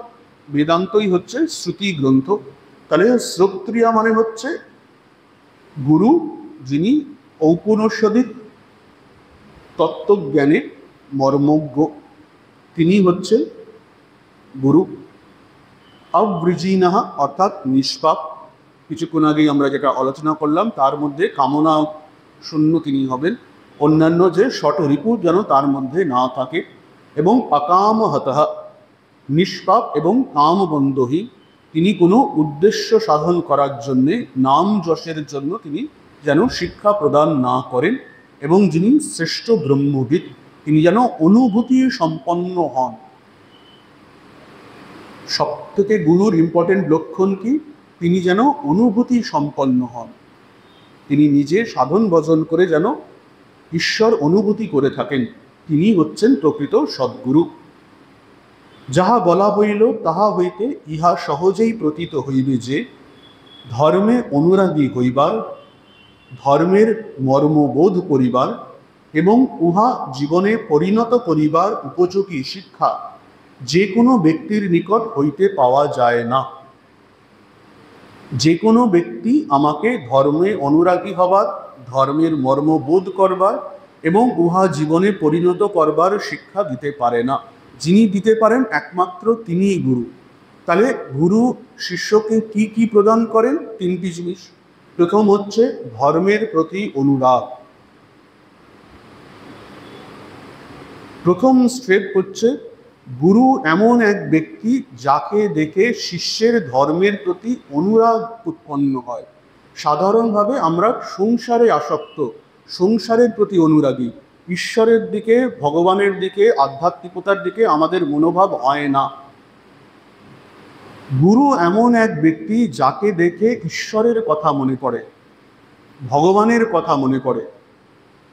[SPEAKER 1] বেদান্তই হচ্ছে শ্রুতি গ্রন্থ। তাহলে শ্রোত্রিয়া মানে হচ্ছে গুরু, যিনি ঔপনিষদিক তত্ত্বজ্ঞানে মর্মজ্ঞ, তিনি হচ্ছে গুরু। অবৃজিনাহা অর্থাৎ নিষ্পাপ, কিছুক্ষণ আগেই আমরা যেটা আলোচনা করলাম তার মধ্যে কামনা শূন্য তিনি হবেন, অন্যান্য যে ষট রিপু যেন তার মধ্যে না থাকে। এবং অকামহতঃ, নিষ্পাপ এবং কামবন্ধহীন, তিনি কোনো উদ্দেশ্য সাধন করার জন্যে, নাম যশের জন্য তিনি যেন শিক্ষা প্রদান না করেন। এবং যিনি শ্রেষ্ঠ ব্রহ্মবিদ, তিনি যেন অনুভূতি সম্পন্ন হন। সব থেকে গুরুর ইম্পর্টেন্ট লক্ষণ কি, তিনি যেন অনুভূতি সম্পন্ন হন, তিনি নিজে সাধন ভজন করে যেন ঈশ্বর অনুভূতি করে থাকেন, তিনি হচ্ছেন প্রকৃত সদ্গুরু। যাহা বলা হইল তাহা হইতে ইহা সহজেই প্রতীত হইবে যে ধর্মে অনুরাগী হইবার, ধর্মের মর্মবোধ করিবার এবং উহা জীবনে পরিণত করিবার উপযোগী শিক্ষা যে কোনো ব্যক্তির নিকট হইতে পাওয়া যায় না। যে কোনো ব্যক্তি আমাকে ধর্মে অনুরাগী হবার, ধর্মের মর্মবোধ করবার এবং উহা জীবনে পরিণত করবার শিক্ষা দিতে পারে না। যিনি দিতে পারেন একমাত্র তিনিই গুরু। তাহলে গুরু শিষ্যকে কি কি প্রদান করেন? তিনটি জিনিস। প্রথম হচ্ছে ধর্মের প্রতি অনুরাগ। প্রথম স্টেপ হচ্ছে গুরু এমন এক ব্যক্তি যাকে দেখে শিষ্যের ধর্মের প্রতি অনুরাগ উৎপন্ন হয়। সাধারণভাবে আমরা সংসারে আসক্ত, সংসারের প্রতি অনুরাগী, ঈশ্বরের দিকে, ভগবানের দিকে, আধ্যাত্মিকতার দিকে আমাদের মনোভাব হয় না। গুরু এমন এক ব্যক্তি যাকে দেখে ঈশ্বরের কথা মনে পড়ে, ভগবানের কথা মনে পড়ে।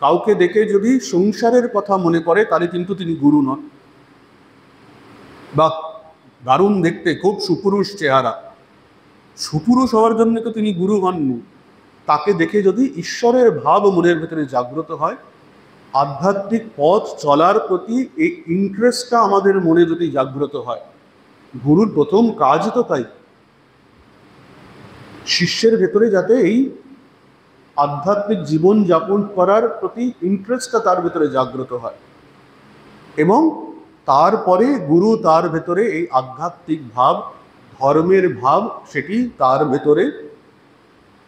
[SPEAKER 1] কাউকে দেখে যদি সংসারের কথা মনে পড়ে তাহলে কিন্তু তিনি গুরু নন। বা দারুণ দেখতে, খুব সুপুরুষ চেহারা, সুপুরুষ হওয়ার জন্য তো তিনি গুরু হননি। তাকে দেখে যদি ঈশ্বরের ভাব মনের ভেতরে জাগ্রত হয়, আধ্যাত্মিক পথ চলার প্রতি এই ইন্টারেস্টটা আমাদের মনে যদি জাগ্রত হয়, গুরুর প্রথম কাজ তো তাই, শিষ্যের ভেতরে যাতে এই আধ্যাত্মিক জীবন যাপন করার প্রতি ইন্টারেস্টটা তার ভেতরে জাগ্রত হয়, এবং তারপরে গুরু তার ভেতরে এই আধ্যাত্মিক ভাব, ধর্মের ভাব, সেটি তার ভেতরে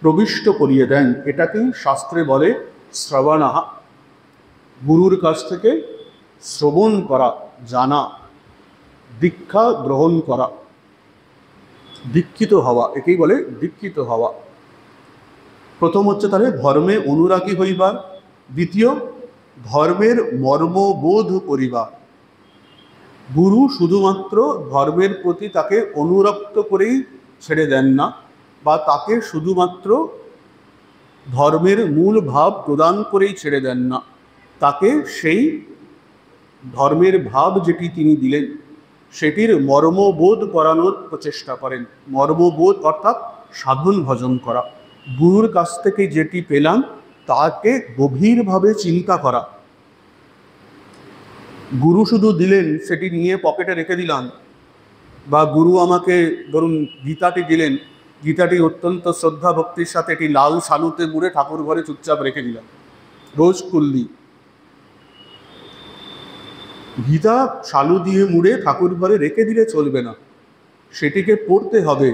[SPEAKER 1] প্রবিষ্ট করিয়ে দেন। এটাকেই শাস্ত্রে বলে শ্রবণাহা। গুরুর কাছ থেকে শ্রবণ করা, জানা, দীক্ষা গ্রহণ করা, দীক্ষিত হওয়া, একেই বলে দীক্ষিত হওয়া। প্রথম হচ্ছে তাহলে ধর্মে অনুরাগী হইবার। দ্বিতীয়, ধর্মের মর্মবোধ করিবার। গুরু শুধুমাত্র ধর্মের প্রতি তাকে অনুরক্ত করেই ছেড়ে দেন না, বা তাকে শুধুমাত্র ধর্মের মূল ভাব প্রদান করেই ছেড়ে দেন না, তাকে সেই ধর্মের ভাব যেটি তিনি দিলেন সেটির মর্মবোধ করানোর প্রচেষ্টা করেন। মর্মবোধ অর্থাৎ সাধন ভজন করা। গুরুর কাছ থেকে যেটি পেলাম তাকে গভীরভাবে চিন্তা করা। গুরু শুধু দিলেন, সেটি নিয়ে পকেটে রেখে দিলাম, বা গুরু আমাকে ধরুন গীতাটি দিলেন, গীতাটি অত্যন্ত শ্রদ্ধা ভক্তির সাথে এটি লাল শালুতে মুড়ে ঠাকুর ঘরে চুপচাপ রেখে দিলাম, রোজ খুললি। গীতা শালু দিয়ে মুড়ে ঠাকুর ঘরে রেখে দিলে চলবে না, সেটিকে পড়তে হবে,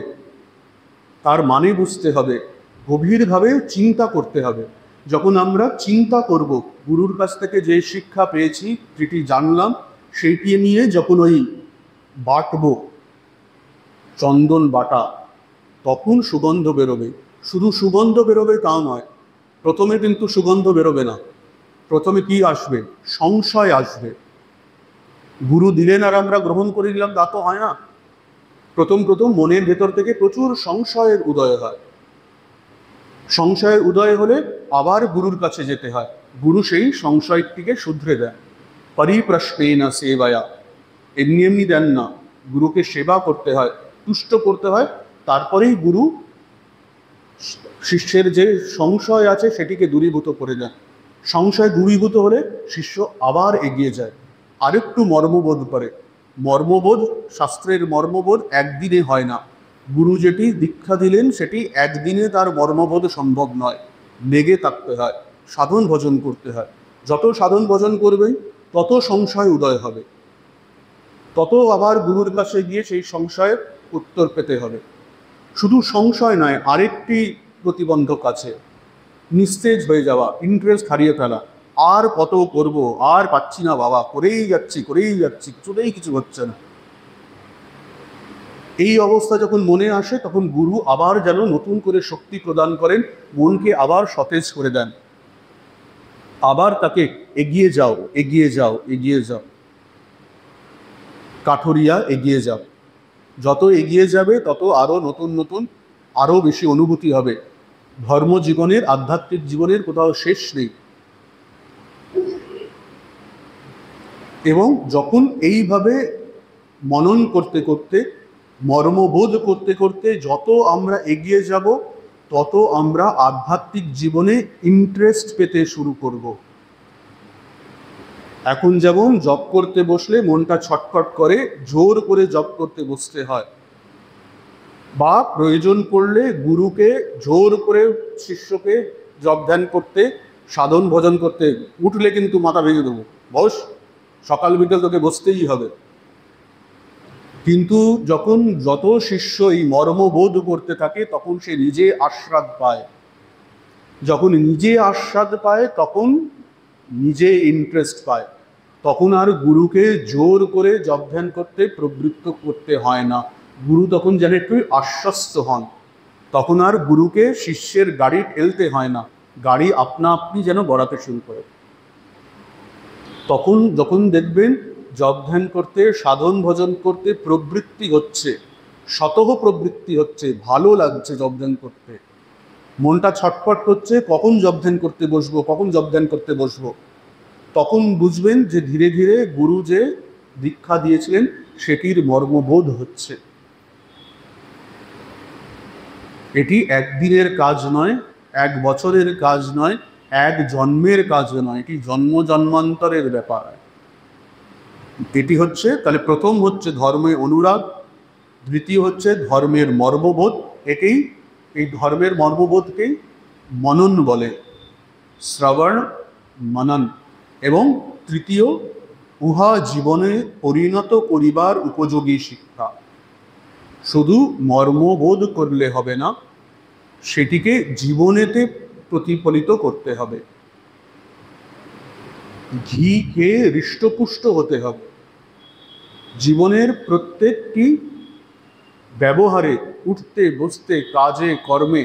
[SPEAKER 1] তার মানে বুঝতে হবে, গভীরভাবে চিন্তা করতে হবে। যখন আমরা চিন্তা করব, গুরুর কাছ থেকে যে শিক্ষা পেয়েছি, যেটি জানলাম, সেইটি নিয়ে যখন ওই বাটবো, চন্দন বাটা, তখন সুগন্ধ বেরোবে। শুধু সুগন্ধ বেরোবে তা নয়, প্রথমে কিন্তু সুগন্ধ বেরোবে না। প্রথমে কি আসবে? সংশয় আসবে। গুরু দিলেন আর আমরা গ্রহণ করে নিলাম, তা তো হয় না। প্রথম প্রথম মনের ভেতর থেকে প্রচুর সংশয়ের উদয় হয়। সংশয়ের উদয় হলে আবার গুরুর কাছে যেতে হয়, গুরু সেই সংশয়টিকে শুধরে দেন। পরিপ্রশ্নেন সেবায়া, এমনি এমনি দেন না, গুরুকে সেবা করতে হয়, তুষ্ট করতে হয়, তারপরেই গুরু শিষ্যের যে সংশয় আছে সেটিকে দূরীভূত করে দেন। সংশয় দূরীভূত হলে শিষ্য আবার এগিয়ে যায়, আরেকটু মর্মবোধ করে। মর্মবোধ, শাস্ত্রের মর্মবোধ একদিনে হয় না। গুরু যেটি দীক্ষা দিলেন সেটি একদিনে তার মর্মবোধ সম্ভব নয়, লেগে থাকতে হয়, সাধন ভজন করতে হয়। যত সাধন ভজন করবেন তত সংশয় উদয় হবে, তত আবার গুরুর কাছে গিয়ে সেই সংশয়ের উত্তর পেতে হবে। শুধু সংশয় নয়, আরেকটি প্রতিবন্ধক আছে, নিস্তেজ হয়ে যাওয়া, ইন্টারেস্ট হারিয়ে ফেলা। আর কত করব, আর পাচ্ছি না বাবা, করেই যাচ্ছি, কিছুতেই কিছু হচ্ছে না। এই অবস্থা যখন মনে আসে, তখন গুরু আবার যেন নতুন করে শক্তি প্রদান করেন, মনকে আবার সতেজ করে দেন, আবার তাকে এগিয়ে যাও, এগিয়ে যাও, এগিয়ে যাও, কাঠুরিয়া এগিয়ে যাও। যত এগিয়ে যাবে তত আরো নতুন নতুন, আরো বেশি অনুভূতি হবে। ধর্ম জীবনের, আধ্যাত্মিক জীবনের কোথাও শেষ নেই। এবং যখন এইভাবে মনন করতে করতে, মর্মবোধ করতে করতে যত আমরা এগিয়ে যাব, তত আমরা আধ্যাত্মিক জীবনে ইন্টারেস্ট পেতে শুরু করব। এখন যেমন জপ করতে বসলে মনটা ছটফট করে, জোর করে জপ করতে বসতে হয়, বা প্রয়োজন পড়লে গুরুকে জোর করে শিষ্যকে জপ ধ্যান করতে, সাধন ভজন করতে, উঠলে কিন্তু মাথা ভেঙে দেবো, বস, সকাল বিকেল তোকে বসতেই হবে। কিন্তু যখন যত শিষ্য এই মর্মবোধ করতে থাকে, তখন সে নিজে আস্বাদ পায়। যখন নিজে আস্বাদ পায়, তখন নিজে ইন্টারেস্ট পায়, তখন আর গুরুকে জোর করে জপ ধ্যান করতে প্রবৃত্ত করতে হয় না। গুরু তখন যেন একটু আশ্বস্ত হন, তখন আর গুরুকে শিষ্যের গাড়ি ঠেলতে হয় না, গাড়ি আপনা আপনি যেন গড়াতে শুরু করে। তখন যখন দেখবেন জপ ধ্যান করতে, সাধন ভজন করতে প্রবৃত্তি হচ্ছে, স্বতঃ প্রবৃত্তি হচ্ছে, ভালো লাগছে জপ ধ্যান করতে, মনটা ছটফট করছে, কখন জপ ধ্যান করতে বসবো, কখন জপ ধ্যান করতে বসবো, তখন বুঝবেন যে ধীরে ধীরে গুরু যে দীক্ষা দিয়েছিলেন সেটির মর্মবোধ হচ্ছে। এটি একদিনের কাজ নয়, এক বছরের কাজ নয়, এক জন্মের কাজ নয়, এটি জন্ম জন্মান্তরের ব্যাপার। এটি হচ্ছে, তাহলে প্রথম হচ্ছে ধর্মে অনুরাগ, দ্বিতীয় হচ্ছে ধর্মের মর্মবোধ, এই ধর্মের মর্মবোধকেই মনন বলে, শ্রবণ মনন। এবং তৃতীয়, উহা জীবনে পরিণত করিবার উপযোগী শিক্ষা। শুধু মর্মবোধ করলে হবে না, সেটিকে জীবনেতে প্রতিফলিত করতে হবে। ঘি খেয়ে হৃষ্টপুষ্ট হতে হবে। জীবনের প্রত্যেকটি ব্যবহারে, উঠতে বসতে, কাজে কর্মে,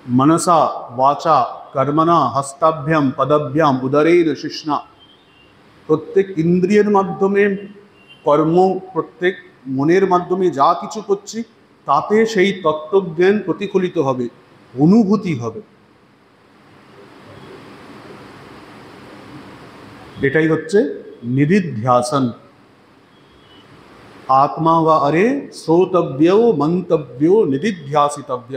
[SPEAKER 1] মনসা বাচা কর্মণা হস্তাভ্যাম পদাভ্যাম উদরের শিষ্ণা, প্রত্যেক ইন্দ্রিয়ের মাধ্যমে কর্ম, প্রত্যেক মনের মাধ্যমে যা কিছু করছি, তাতে সেই তত্ত্বজ্ঞান প্রতিফলিত হবে, অনুভূতি হবে। এটাই হচ্ছে নিদিধ্যাসন। আত্মা বা আরে শ্রোতব্য মন্তব্য নিদিধ্যাসিতব্য।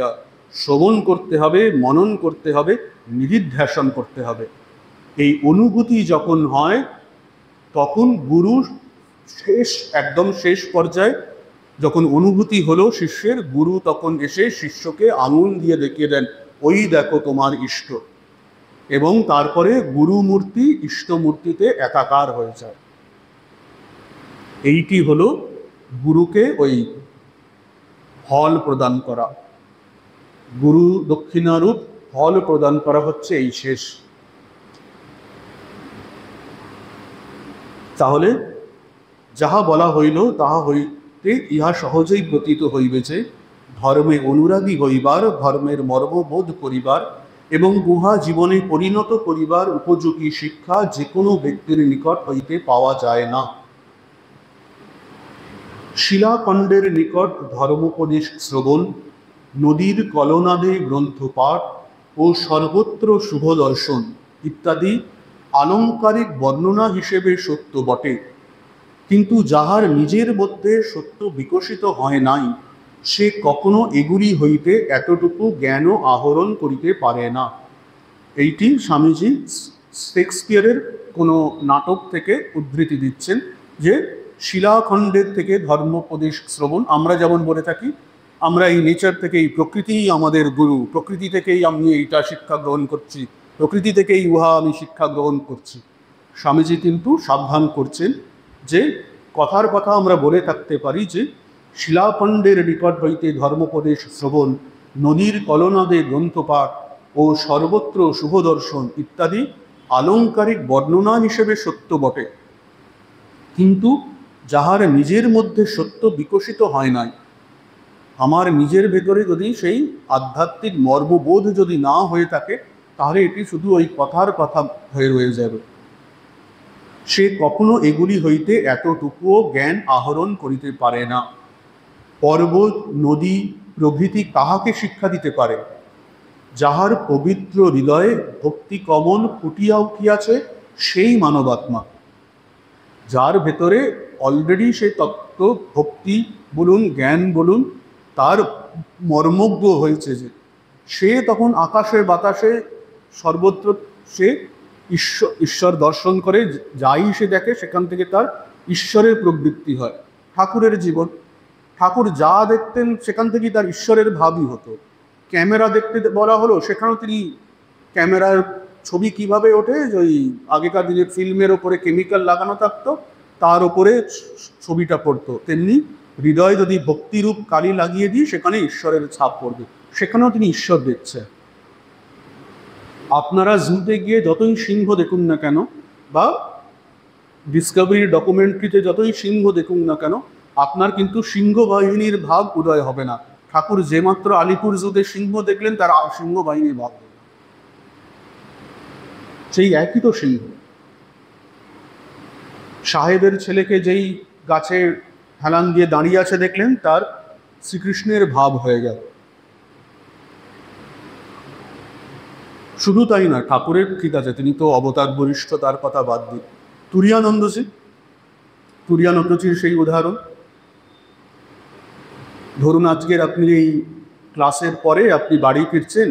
[SPEAKER 1] শ্রবণ করতে হবে, মনন করতে হবে, নিদিধ্যাসন করতে হবে। এই অনুভূতি যখন হয়, তখন গুরু একদম শেষ পর্যায়ে যখন অনুভূতি হলো শিষ্যের, গুরু তখন এসে শিষ্যকে আঙুল দিয়ে দেখিয়ে দেন, ওই দেখো তোমার ইষ্ট। এবং তারপরে গুরু মূর্তি ইষ্ট মূর্তিতে একাকার হয়ে যায়। এইটি হলো গুরুকে ওই ফল প্রদান করা, গুরু দক্ষিণারূপ ফল প্রদান করা হচ্ছে এই শেষ। তাহলে যাহা বলা হইল তাহা হইতে ইহা সহজেই প্রতীত হইবে যে ধর্মে অনুরাগী হইবার, ধর্মের মর্মবোধ করিবার এবং গুহা জীবনে পরিণত করিবার উপযোগী শিক্ষা যে কোনো ব্যক্তির নিকট হইতে পাওয়া যায় না। শিলাখণ্ডের নিকট ধর্মোপদেশ শ্রবণ, নদীর কলনাদে গ্রন্থ পাঠ ও সর্বত্র শুভ দর্শন ইত্যাদি আলংকারিক বর্ণনা হিসেবে সত্য বটে, কিন্তু যাহার নিজের মধ্যে সত্য বিকশিত হয় নাই সে কখনো এগুলি হইতে এতটুকু জ্ঞানও আহরণ করিতে পারে না। এইটি স্বামীজি শেক্সপিয়ারের কোনো নাটক থেকে উদ্ধৃতি দিচ্ছেন যে শিলাখণ্ডের থেকে ধর্মোপদেশ শ্রবণ। আমরা যেমন বলে থাকি, আমরা এই নেচার থেকে, এই প্রকৃতিই আমাদের গুরু, প্রকৃতি থেকেই আমি এইটা শিক্ষা গ্রহণ করছি, প্রকৃতি থেকেই উহা আমি শিক্ষা গ্রহণ করছি। স্বামীজি কিন্তু সাবধান করছেন যে কথার কথা আমরা বলে থাকতে পারি যে শিলাখণ্ডের নিকট হইতে ধর্মোপদেশ শ্রবণ, নদীর কলনাদে গ্রন্থপাঠ ও সর্বত্র শুভ দর্শন ইত্যাদি আলংকারিক বর্ণনা হিসেবে সত্য বটে, কিন্তু যাহার নিজের মধ্যে সত্য বিকশিত হয় নাই, আমার নিজের ভেতরে যদি সেই আধ্যাত্মিক মর্মবোধ যদি না হয়ে থাকে, তাহলে এটি শুধু ওই কথার কথা হয়ে রয়ে যাবে। সে কখনো এগুলি হইতে এতটুকুও জ্ঞান আহরণ করিতে পারে না। পর্বত, নদী প্রভৃতি কাহাকে শিক্ষা দিতে পারে? যাহার পবিত্র হৃদয়ে ভক্তি কমল ফুটিয়া উঠিয়াছে সেই মানবাত্মা, যার ভেতরে অলরেডি সে তত্ত্ব, ভক্তি বলুন, জ্ঞান বলুন, তার মর্মজ্ঞ হয়েছে, যে সে তখন আকাশে বাতাসে সর্বত্র সে ঈশ্বর দর্শন করে, যাই সে দেখে সেখান থেকে তার ঈশ্বরের প্রবৃত্তি হয়। ঠাকুরের জীবন, ঠাকুর যা দেখতেন সেখান থেকেই তার ঈশ্বরের ভাবই হতো। ক্যামেরা দেখতে বলা হলো, সেখানেও তিনি ক্যামেরার ছবি কিভাবে ওঠে, ওই আগেকার দিনের ফিল্মের ওপরে কেমিক্যাল লাগানো থাকতো, তার ওপরে ছবিটা পড়তো, তেমনি হৃদয় যদি ভক্তিরূপ কালি লাগিয়ে দিই সেখানে ঈশ্বরের ছাপ পড়বে, সেখানেও তিনি ঈশ্বর দেখছে। আপনারা জুতে গিয়ে যতই সিংহ দেখুন না কেন, বা ডিসকভারির ডকুমেন্টারিতে যতই সিংহ দেখুন না কেন, আপনার কিন্তু সিংহ বাহিনীর ভাব উদয় হবে না। ঠাকুর যে মাত্র আলিপুর জুতে সিংহ দেখলেন, তার সিংহ বাহিনীর ভাব হবে, সেই একই তো সিংহ। সাহেবের ছেলেকে যেই গাছে হেলান দিয়ে দাঁড়িয়ে আছে দেখলেন, তার শ্রীকৃষ্ণের ভাব হয়ে গেল। শুধু তাই না, ঠাকুরের, ঠিক আছে তিনি তো অবতার বরিষ্ঠ, তার কথা বাদ দিই, তুরিয়ানন্দজির সেই উদাহরণ ধরুন, আজকের আপনি এই ক্লাসের পরে আপনি বাড়ি ফিরছেন,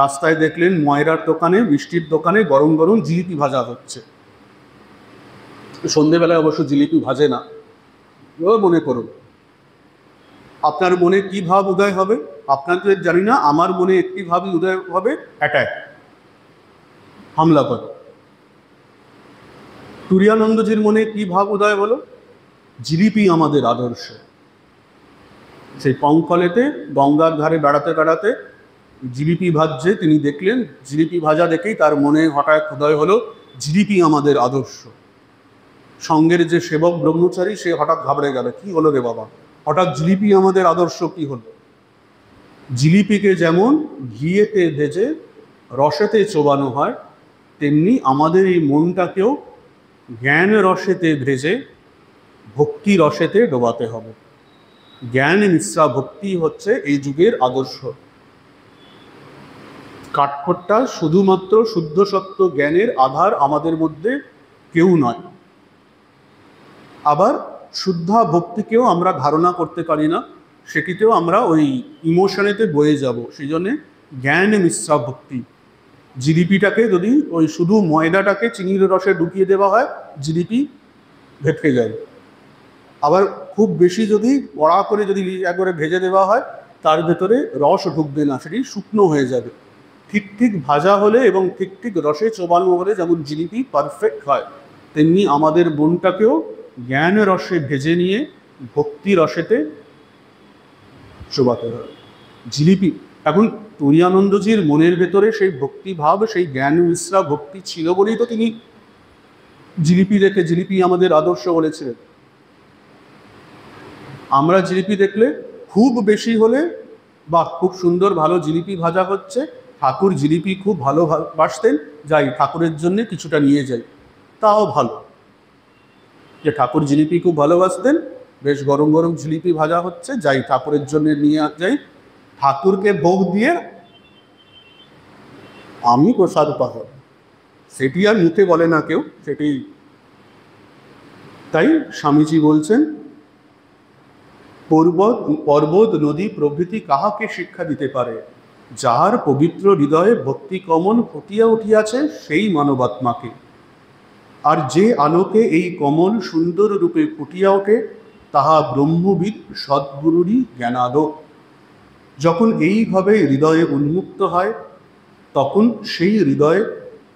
[SPEAKER 1] রাস্তায় দেখলেন ময়রার দোকানে, মিষ্টির দোকানে গরম গরম জিলিপি ভাজা হচ্ছে। সন্ধেবেলায় অবশ্য জিলিপি ভাজে না, মনে করুন আপনার মনে কি ভাব উদয় হবে? আপনাদের জানি না, আমার মনে একটি ভাবই উদয় হবে, অ্যাটাক, হামলা করে। তুরিয়ানন্দজির মনে কি ভাব উদয় হলো? জিলিপি আমাদের আদর্শ। সেই পঙ্কলেতে গঙ্গার ধারে বেড়াতে বেড়াতে জিলিপি ভাজছে, তিনি দেখলেন, জিলিপি ভাজা দেখেই তার মনে হঠাৎ উদয় হলো জিলিপি আমাদের আদর্শ। সঙ্গের যে সেবক ব্রহ্মচারী, সে হঠাৎ ঘাবড়ে গেল, কি হলো রে বাবা, হঠাৎ জিলিপি আমাদের আদর্শ কি হলো? জিলিপিকে যেমন ঘিয়েতে ভেজে রসেতে চোবানো হয়, তেমনি আমাদের এই মনটাকেও জ্ঞান রসেতে ভেজে ভক্তি রসেতে ডোবাতে হবে। জ্ঞান মিশ্রা ভক্তি হচ্ছে এই যুগের আদর্শ। কাঠখোট্টা শুধুমাত্র শুদ্ধ সত্য জ্ঞানের আধার আমাদের মধ্যে কেউ নয়। আবার শুদ্ধা ভক্তিকেও আমরা ধারণা করতে পারি না, সেটিতেও আমরা ওই ইমোশনেতে বয়ে যাব। সেই জন্যে জ্ঞান মিশ্রা ভক্তি। জিলিপিটাকে যদি ওই শুধু ময়দাটাকে চিনির রসে ঢুকিয়ে দেওয়া হয়, জিলিপি ভেটকে যায়। আবার খুব বেশি যদি কড়া করে যদি একবারে ভেজে দেওয়া হয় তার ভেতরে রস ঢুকবে না, সেটি শুকনো হয়ে যাবে। ঠিক ঠিক ভাজা হলে এবং ঠিক ঠিক রসে চোবানো হলে যেমন জিলিপি পারফেক্ট হয়, তেমনি আমাদের মনটাকেও জ্ঞান রসে ভেজে নিয়ে ভক্তি রসেতে চোবাতে হয়। জিলিপি এখন তুরীয়ানন্দজির মনের ভেতরে সেই ভক্তিভাব, সেই জ্ঞান মিশ্রা ভক্তি ছিল বলেই তো তিনি জিলিপি দেখে, জিলিপি আমাদের আদর্শ বলেছিলেন। আমরা জিলিপি দেখলে খুব বেশি হলে বা খুব সুন্দর ভালো জিলিপি ভাজা হচ্ছে, ঠাকুর জিলিপি খুব ভালোবাসতেন, যাই ঠাকুরের জন্য কিছুটা নিয়ে যাই, তাও ভালো। যে ঠাকুর জিলিপি খুব ভালোবাসতেন, বেশ গরম গরম জিলিপি ভাজা হচ্ছে, যাই ঠাকুরের জন্য নিয়ে যাই, ঠাকুরকে ভোগ দিয়ে আমি প্রসাদ পাব, সেটি আর মুখে বলে না কেউ, সেটি। তাই স্বামীজি বলছেন, পর্বত নদী প্রভৃতি কাহাকে শিক্ষা দিতে পারে? যাহার পবিত্র হৃদয়ে ভক্তি কমল ফুটিয়া উঠিয়াছে সেই মানবাত্মাকে। আর যে আলোকে এই কমল সুন্দর রূপে ফুটিয়া ওঠে তাহা ব্রহ্মবিদ সদ্গুরুরই জ্ঞানালোক। যখন এইভাবে হৃদয়ে উন্মুক্ত হয় তখন সেই হৃদয়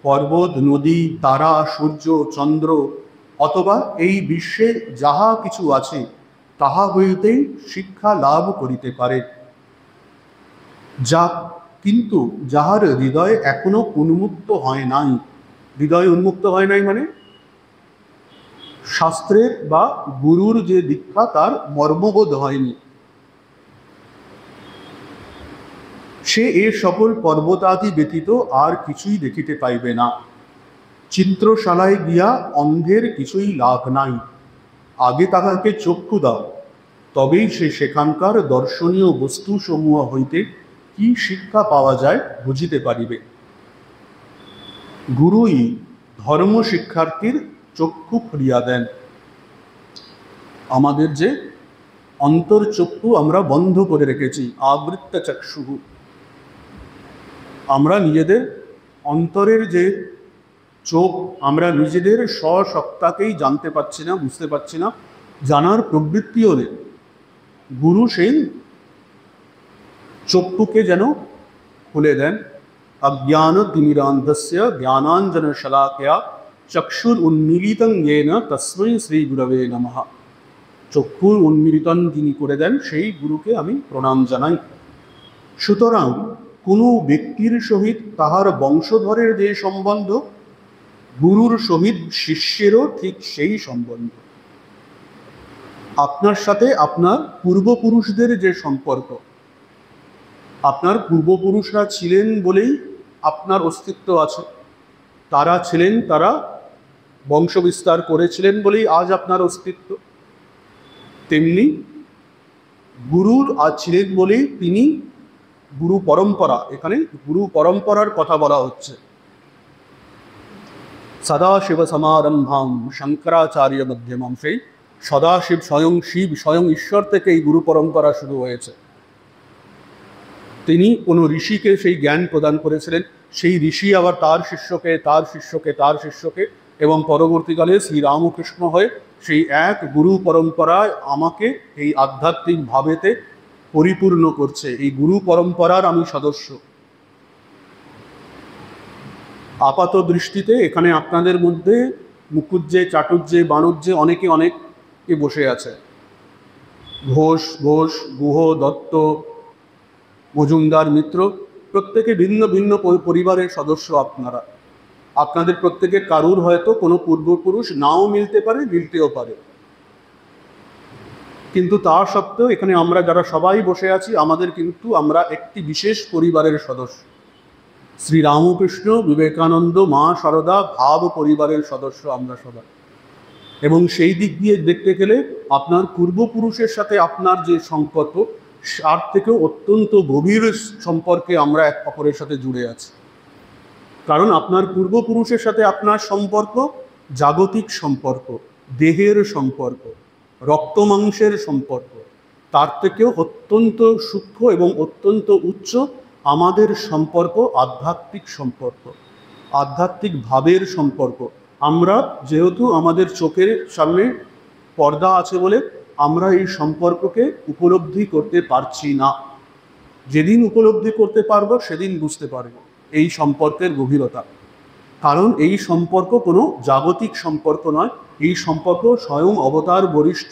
[SPEAKER 1] পর্বত নদী তারা সূর্য চন্দ্র অথবা এই বিশ্বে যাহা কিছু আছে তাহা হইতেই শিক্ষা লাভ করিতে পারে। যা কিন্তু যাহার হৃদয় এখনো উন্মুক্ত হয় নাই, হৃদয় উন্মুক্ত হয় নাই মানে শাস্ত্রের বা গুরুর যে দীক্ষা তার মর্মবোধ হয়নি, সে এ সকল পর্বতাদি ব্যতীত আর কিছুই দেখিতে পাইবে না। চিত্রশালায় গিয়া অন্ধের কিছুই লাভ নাই, আগে তাহাকে চক্ষু দাও, তবেই সে সেখানকার দর্শনীয় বস্তুসমূহ হইতে কি শিক্ষা পাওয়া যায় বুঝিতে পারিবে। গুরুই ধর্ম শিক্ষার্থীর চক্ষু খুলিয়া দেন। আমাদের যে অন্তর্চক্ষু আমরা বন্ধ করে রেখেছি, আবৃত্ত চক্ষু, আমরা নিজেদের অন্তরের যে চোখ, আমরা নিজেদের স্বসত্তাকেই জানতে পারছি না, বুঝতে পারছি না, জানার প্রবৃত্তিও নেই। গুরু সেই চক্ষুকে যেন খুলে দেন। অজ্ঞান তিমিরান্ধস্য জ্ঞানাঞ্জন শলাকয়া চক্ষুর উন্মীলিতং येन তস্मै শ্রী গুরবে নমঃ। চক্ষুর উন্মীলিতন যিনি করে দেন সেই গুরুকে আমি প্রণাম জানাই। সুতরাং কোনো ব্যক্তির সহিত তাহার বংশধরের যে সম্বন্ধ, গুরুর সহিত শিষ্যেরও ঠিক সেই সম্বন্ধ। আপনার সাথে আপনার পূর্বপুরুষদের যে সম্পর্ক, আপনার পূর্বপুরুষরা ছিলেন বলেই আপনার অস্তিত্ব আছে, তারা ছিলেন, তারা বংশবিস্তার করেছিলেন বলেই আজ আপনার অস্তিত্ব। তেমনি গুরুর আজ ছিলেন বলেই তিনি গুরু পরম্পরা, এখানে গুরু পরম্পরার কথা বলা হচ্ছে। সদাশিব সমারম্ভাম শঙ্করাচার্য মধ্যমাম, সেই সদাশিব স্বয়ং শিব, স্বয়ং ঈশ্বর থেকে এই গুরু পরম্পরা শুরু হয়েছে। তিনি কোনো ঋষিকে সেই জ্ঞান প্রদান করেছিলেন, সেই ঋষি আবার তার শিষ্যকে, তার শিষ্যকে, তার শিষ্যকে, এবং পরবর্তীকালে শ্রীরামকৃষ্ণ হয়ে সেই এক গুরু পরম্পরায় আমাকে এই আধ্যাত্মিক ভাবেতে পরিপূর্ণ করছে। এই গুরু পরম্পরার আমি সদস্য। আপাত দৃষ্টিতে এখানে আপনাদের মধ্যে মুকুজ্জে, চাটুর্যে, বাণুজ্যে অনেকে অনেকে বসে আছে। ঘোষ, গুহ, দত্ত, মজুমদার, মিত্র, প্রত্যেকে ভিন্ন ভিন্ন পরিবারের সদস্য আপনারা। আপনাদের প্রত্যেকের কারুর হয়তো কোনো পূর্বপুরুষ নাও মিলতে পারে, মিলতেও পারে, কিন্তু তা সত্ত্বেও এখানে আমরা যারা সবাই বসে আছি আমাদের কিন্তু আমরা একটি বিশেষ পরিবারের সদস্য। শ্রীরামকৃষ্ণ, বিবেকানন্দ, মা সারদা ভাব পরিবারের সদস্য আমরা সবাই। এবং সেই দিক দিয়ে দেখতে গেলে আপনার পূর্বপুরুষের সাথে আপনার যে সম্পর্ক, তার থেকেও অত্যন্ত গভীর সম্পর্কে আমরা এক অপরের সাথে জুড়ে আছি। কারণ আপনার পূর্বপুরুষের সাথে আপনার সম্পর্ক জাগতিক সম্পর্ক, দেহের সম্পর্ক, রক্ত মাংসের সম্পর্ক, তার থেকেও অত্যন্ত সূক্ষ্ম এবং অত্যন্ত উচ্চ আমাদের সম্পর্ক আধ্যাত্মিক সম্পর্ক, আধ্যাত্মিক ভাবের সম্পর্ক। আমরা যেহেতু আমাদের চোখের সামনে পর্দা আছে বলে আমরা এই সম্পর্ককে উপলব্ধি করতে পারছি না। যেদিন উপলব্ধি করতে পারবো সেদিন বুঝতে পারবো এই সম্পর্কের গভীরতা। কারণ এই সম্পর্ক কোনো জাগতিক সম্পর্ক নয়, এই সম্পর্ক স্বয়ং অবতার বরিষ্ঠ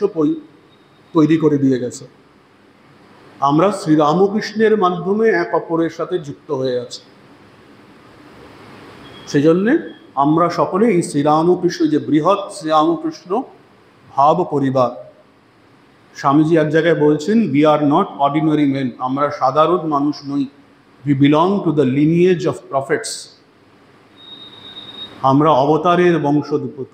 [SPEAKER 1] তৈরি করে দিয়ে গেছে। আমরা শ্রীরামকৃষ্ণের মাধ্যমে এক অপরের সাথে যুক্ত হয়ে আছি। সেই জন্যে আমরা সকলে এই শ্রীরামকৃষ্ণ, যে বৃহৎ শ্রীরামকৃষ্ণ ভাব পরিবার, স্বামীজি এক জায়গায় বলছেন, we are not ordinary men, আমরা সাধারণ মানুষ নই, we belong to the lineage of prophets, আমরা অবতারের বংশোদ্ভূত।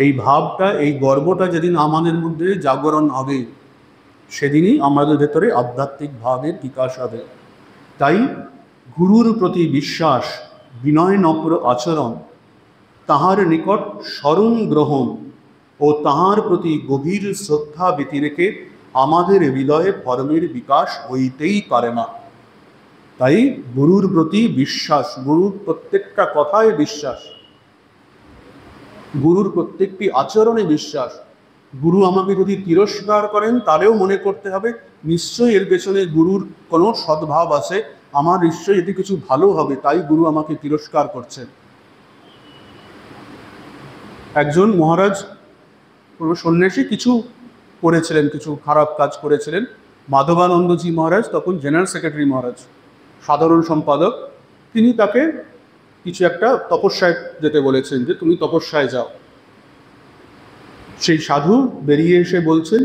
[SPEAKER 1] এই ভাবটা, এই গর্বটা যেদিন আমাদের মধ্যে জাগরণ হবে, সেদিনই আমাদের ভেতরে আধ্যাত্মিক ভাবের বিকাশ হবে। তাই গুরুর প্রতি বিশ্বাস, বিনয় নম্র আচরণ, তাহার নিকট শরণ গ্রহণ ও তাহার প্রতি গভীর শ্রদ্ধা ব্যতিরেকে আমাদের হৃদয়ে ধর্মের বিকাশ হইতেই পারে না। তাই গুরুর প্রতি বিশ্বাস, গুরুর প্রত্যেকটা কথায় বিশ্বাস, গুরুর প্রত্যেকটি আচরণে বিশ্বাস। গুরু আমাকে যদি তিরস্কার করেন তাহলেও মনে করতে হবে নিশ্চয়ই এর পেছনে গুরুর কোনো সদ্ভাব আছে, আমার নিশ্চয়ই এতে কিছু ভালো হবে, তাই গুরু আমাকে তিরস্কার করছেন। একজন মহারাজ, কোনো সন্ন্যাসী কিছু করেছিলেন, কিছু খারাপ কাজ করেছিলেন। মাধবানন্দজি মহারাজ তখন জেনারেল সেক্রেটারি মহারাজ, সাধারণ সম্পাদক, তিনি তাকে কিছু একটা তপস্যায় যেতে বলেছেন, যে তুমি তপস্যায় যাও। সেই সাধু বেরিয়ে এসে বলছেন,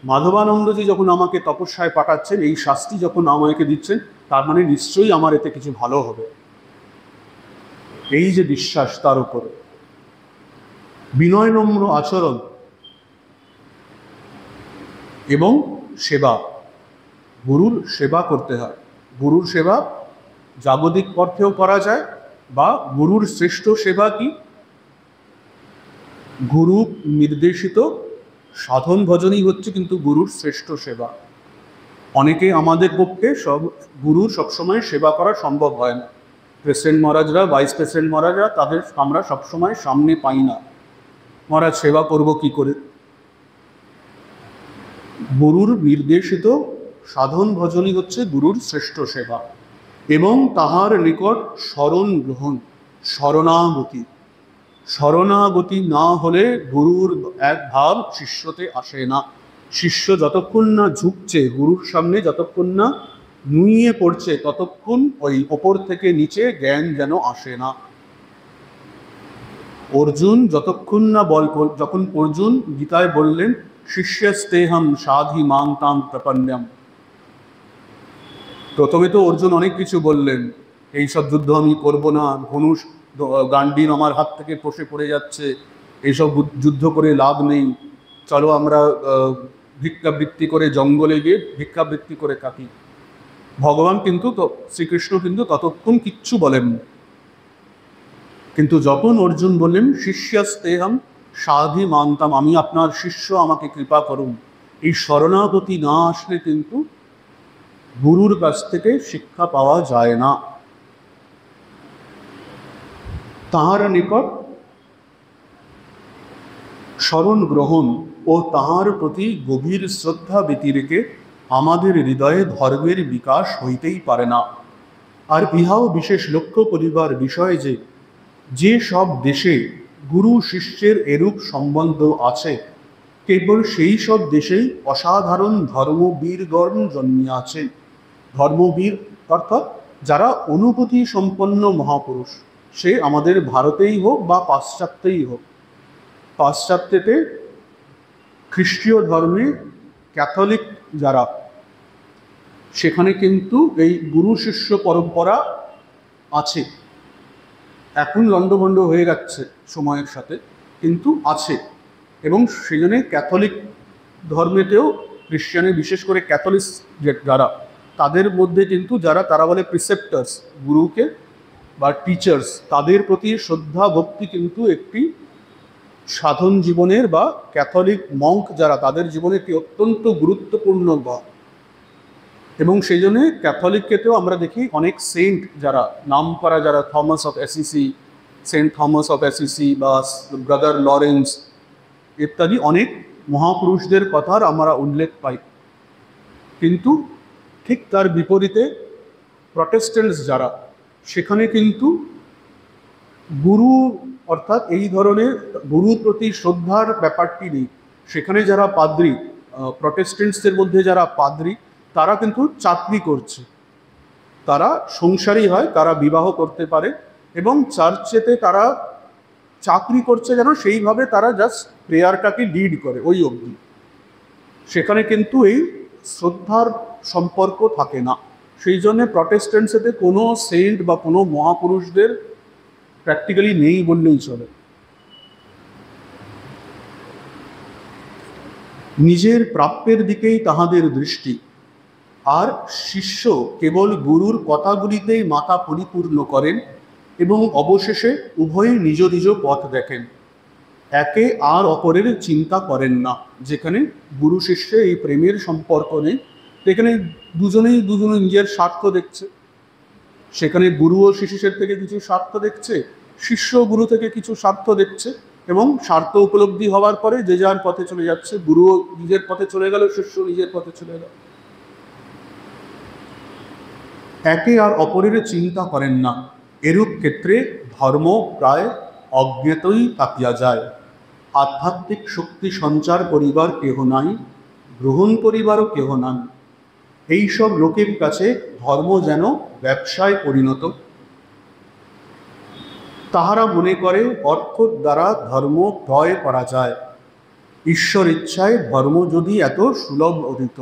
[SPEAKER 1] মাধবানন্দজি যখন আমাকে তপস্যায় পাঠাচ্ছেন, এই শাস্তি যখন আমাকে দিচ্ছেন, তার মানে নিশ্চয়ই আমার এতে কিছু ভালো হবে। এই যে বিশ্বাস, তার উপরে বিনয় নম্র আচরণ এবং সেবা, গুরুর সেবা করতে হয়। গুরুর সেবা জাগতিক অর্থেও করা যায়, বা গুরুর শ্রেষ্ঠ সেবা কি? গুরু নির্দেশিত সাধন ভজনই হচ্ছে কিন্তু গুরুর শ্রেষ্ঠ সেবা। অনেকে আমাদের পক্ষে গুরুর সবসময় সেবা করা সম্ভব হয় না। প্রেসিডেন্ট মহারাজরা, ভাইস প্রেসিডেন্ট মহারাজরা, তাদের আমরা সবসময় সামনে পাই না। মহারাজ সেবা করব কি করে? গুরুর নির্দেশিত সাধন ভজনই হচ্ছে গুরুর শ্রেষ্ঠ সেবা, এবং তাহার নিকট শরণ গ্রহণ, শরণাগতি। শরণাগতি না হলে গুরুর এক ভাব শিষ্যতে আসে না। শিষ্য যতক্ষণ না ঝুঁকছে গুরুর সামনে, যতক্ষণ না নুইয়ে পড়ছে, ততক্ষণ ওই ওপর থেকে নিচে জ্ঞান যেন আসে না। অর্জুন যতক্ষণ না যখন অর্জুন গীতায় বললেন, শিষ্যস্তেহম সাধি মাং তাং প্রপন্নম, প্রথমে তো অর্জুন অনেক কিছু বললেন, এইসব যুদ্ধ আমি করব না, ধনুষ গান্ডীব আমার হাত থেকে খসে পড়ে যাচ্ছে, এইসব যুদ্ধ করে লাভ নেই, চলো আমরা ভিক্ষাবৃত্তি করে জঙ্গলে গিয়ে ভিক্ষাবৃত্তি করে থাকি। ভগবান কিন্তু, শ্রীকৃষ্ণ কিন্তু ততক্ষণ কিচ্ছু বলেননি। কিন্তু যখন অর্জুন বললেন, শিষ্যস্তেহম সাধি মানতাম, আমি আপনার শিষ্য, আমাকে কৃপা করুন, এই শরণাগতি না আসলে কিন্তু গুরুর কাছ থেকে শিক্ষা পাওয়া যায় না। তাহার নিকট শরণ গ্রহণ ও তাহার প্রতি গভীর শ্রদ্ধা ব্যতিরেকে আমাদের হৃদয়ে ধর্মের বিকাশ হইতেই পারে না। আর ইহাও বিশেষ লক্ষ্য করিবার বিষয় যে সব দেশে গুরু শিষ্যের এরূপ সম্বন্ধ আছে, কেবল সেই সব দেশেই অসাধারণ ধর্মবীরগণ জন্মিয়াছে। ধর্মবীর অর্থাৎ যারা অনুভূতি সম্পন্ন মহাপুরুষ, সে আমাদের ভারতেই হোক বা পাশ্চাত্যেই হোক। পাশ্চাত্যেতে খ্রিস্টীয় ধর্মে ক্যাথলিক যারা, সেখানে কিন্তু এই গুরু শিষ্য পরম্পরা আছে। এখন লণ্ডভণ্ড হয়ে যাচ্ছে সময়ের সাথে, কিন্তু আছে। এবং সেই জন্যে ক্যাথলিক ধর্মেতেও, খ্রিস্টানে বিশেষ করে ক্যাথলিক যারা, তাদের মধ্যে কিন্তু তারা বলে প্রিসেপ্টার্স, গুরুকে বা টিচার্স, তাদের প্রতি শ্রদ্ধা ভক্তি কিন্তু একটি সাধন জীবনের, বা ক্যাথলিক মঙ্ক যারা, তাদের জীবনে একটি অত্যন্ত গুরুত্বপূর্ণ ভাব। এবং সেই জন্যে ক্যাথলিককেতেও আমরা দেখি অনেক সেন্ট যারা নাম করা, যারা Thomas of Assisi, Saint Thomas of Assisi বা ব্রাদার লরেন্স, ইত্যাদি অনেক মহাপুরুষদের কথার আমরা উল্লেখ পাই। কিন্তু ঠিক তার বিপরীতে প্রটেস্ট্যান্টস যারা, সেখানে কিন্তু গুরু অর্থাৎ এই ধরনের গুরুর প্রতি শ্রদ্ধার ব্যাপারটি নেই। সেখানে যারা পাদ্রী, প্রটেস্ট্যান্টসদের মধ্যে যারা পাদ্রী, তারা কিন্তু চাকরি করছে, তারা সংসারী হয়, তারা বিবাহ করতে পারে এবং চার্চেতে তারা চাকরি করছে যেন সেইভাবে তারা জাস্ট প্রেয়ারটাকে লিড করে ওই অবধি। সেখানে কিন্তু এই শ্রদ্ধার সম্পর্ক থাকে না। সেই জন্যে প্রটেস্ট্যান্টসেতে কোনো সেন্ট বা কোনো মহাপুরুষদের প্র্যাকটিক্যালি নেই বললেই চলে। নিজের প্রাপ্যের দিকেই তাহাদের দৃষ্টি, আর শিষ্য কেবল গুরুর কথাগুলিতেই মাথা পরিপূর্ণ করেন এবং অবশেষে উভয়ই নিজ নিজ পথ দেখেন, একে আর অপরের চিন্তা করেন না। যেখানে গুরু শিষ্যে এই প্রেমের সম্পর্ক নেই, সেখানে দুজনেই নিজের স্বার্থ দেখছে। সেখানে গুরুও শিষ্যের থেকে কিছু স্বার্থ দেখছে, শিষ্য গুরু থেকে কিছু স্বার্থ দেখছে, এবং স্বার্থ উপলব্ধি হওয়ার পরে যে যার পথে চলে যাচ্ছে। গুরুও নিজের পথে চলে গেল, শিষ্য নিজের পথে চলে গেল। একে আর অপরের চিন্তা করেন না। এরূপ ক্ষেত্রে ধর্ম প্রায় অজ্ঞাতই থাকিয়া যায়। আধ্যাত্মিক শক্তি সঞ্চার করিবার কেহ নাই, গ্রহণ করিবারও কেহ নাই। এইসব লোকের কাছে ধর্ম যেন ব্যবসায় পরিণত। তাহারা মনে করে অর্থ দ্বারা ধর্ম ক্রয় করা যায়। ঈশ্বর ইচ্ছায় ধর্ম যদি এত সুলভ অধিত।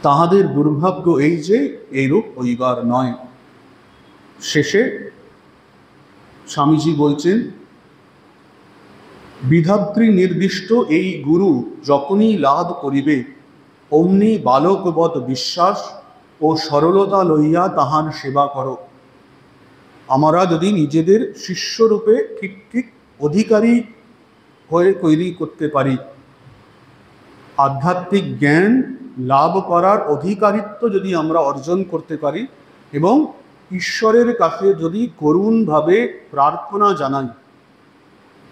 [SPEAKER 1] তাহাদের দুর্ভাগ্য এই যে এইরূপ হইবার নয়। শেষে স্বামীজি বলছেন, বিধাত্রী নির্দিষ্ট এই গুরু যখনই লাভ করিবে, অমনি বালকবৎ বিশ্বাস ও সরলতা লইয়া তাহার সেবা করো। আমরা যদি নিজেদের শিষ্যরূপে ঠিক ঠিক অধিকারী হয়ে তৈরি করতে পারি, আধ্যাত্মিক জ্ঞান লাভ করার অধিকারিত্ব যদি আমরা অর্জন করতে পারি এবং ঈশ্বরের কাছে যদি করুণভাবে প্রার্থনা জানাই,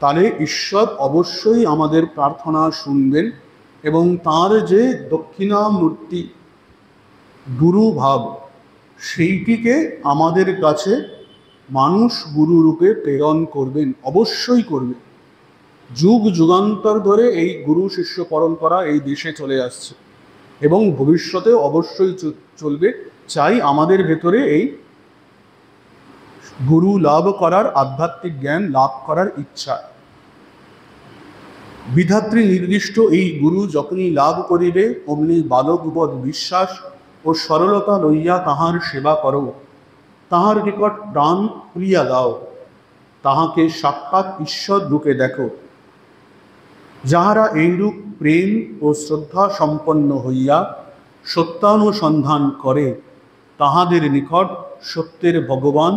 [SPEAKER 1] তাহলে ঈশ্বর অবশ্যই আমাদের প্রার্থনা শুনবেন এবং তার যে দক্ষিণামূর্তি গুরু ভাব, সেইটিকে আমাদের কাছে মানুষ গুরুরূপে প্রেরণ করবেন, অবশ্যই করবেন। যুগ যুগান্তর ধরে এই গুরু শিষ্য পরম্পরা এই দেশে চলে আসছে এবং ভবিষ্যতে অবশ্যই চলবে। চাই আমাদের ভেতরে এই গুরু লাভ করার, আধ্যাত্মিক জ্ঞান লাভ করার ইচ্ছা। বিধাত্রী নির্দিষ্ট এই গুরু যখনই লাভ করিবে, অমনি বালকবৎ বিশ্বাস ও সরলতা লইয়া তাহার সেবা করো। তাহার নিকট প্রাণ খুলিয়া দাও, তাহাকে সাক্ষাৎ ঈশ্বর রূপে দেখো। যাহারা এইরূপ প্রেম ও শ্রদ্ধা সম্পন্ন হইয়া সত্যানুসন্ধান করে, তাহাদের নিকট সত্যের ভগবান,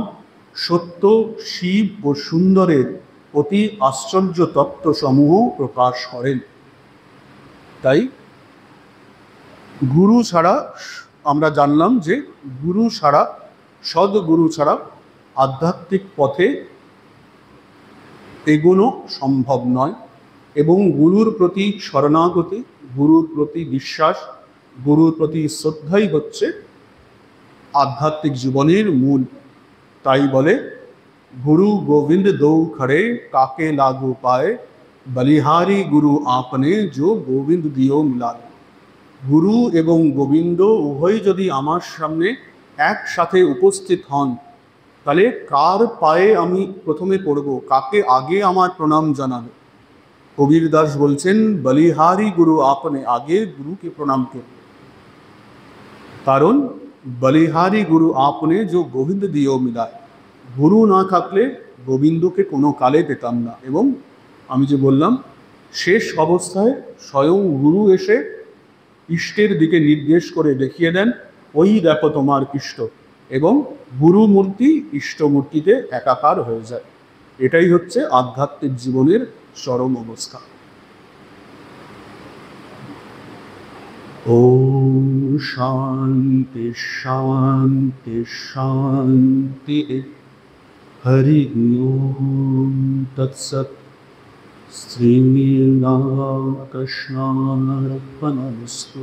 [SPEAKER 1] সত্য, শিব ও সুন্দরের অতি আশ্চর্য তত্ত্বসমূহ প্রকাশ করেন। তাই গুরু ছাড়া, আমরা জানলাম যে গুরু ছাড়া, সদ্গুরু ছাড়া আধ্যাত্মিক পথে এগোনো সম্ভব নয়। এবং গুরুর প্রতি শরণাগতি, গুরুর প্রতি বিশ্বাস, গুরুর প্রতি শ্রদ্ধাই হচ্ছে আধ্যাত্মিক জীবনের মূল। তাই বলে, গুরু গোবিন্দ দৌ খড়ে কাকে লাগু পায়, বলিহারি গুরু আপনে जो গোবিন্দ দিও মিলায়। গুরু এবং গোবিন্দ উভয় যদি আমার সামনে একসাথে উপস্থিত হন, তাহলে কার পায়ে আমি প্রথমে পড়ব, কাকে আগে আমার প্রণাম জানাবে? কবীর দাস বলছেন, বলিহারি গুরু আপনে, আগে গুরুকে প্রণাম করব। কারণ বলিহারি গুরু আপনে जो গোবিন্দ দিও মিলায়। গুরু না থাকলে গোবিন্দকে কোনো কালে পেতাম না। এবং আমি যে বললাম, শেষ অবস্থায় স্বয়ং গুরু এসে ইষ্টের দিকে নির্দেশ করে দেখিয়ে দেন, ওই দেখো তোমার ইষ্ট, এবং গুরু মূর্তি ইষ্টমূর্তিতে একাকার হয়ে যায়। এটাই হচ্ছে আধ্যাত্মিক জীবনের চরম অবস্থা। ওম শান্তি শান্তি শান্তি। হরি ওম তৎসৎ। শ্রীরামকৃষ্ণার্পণমস্তু।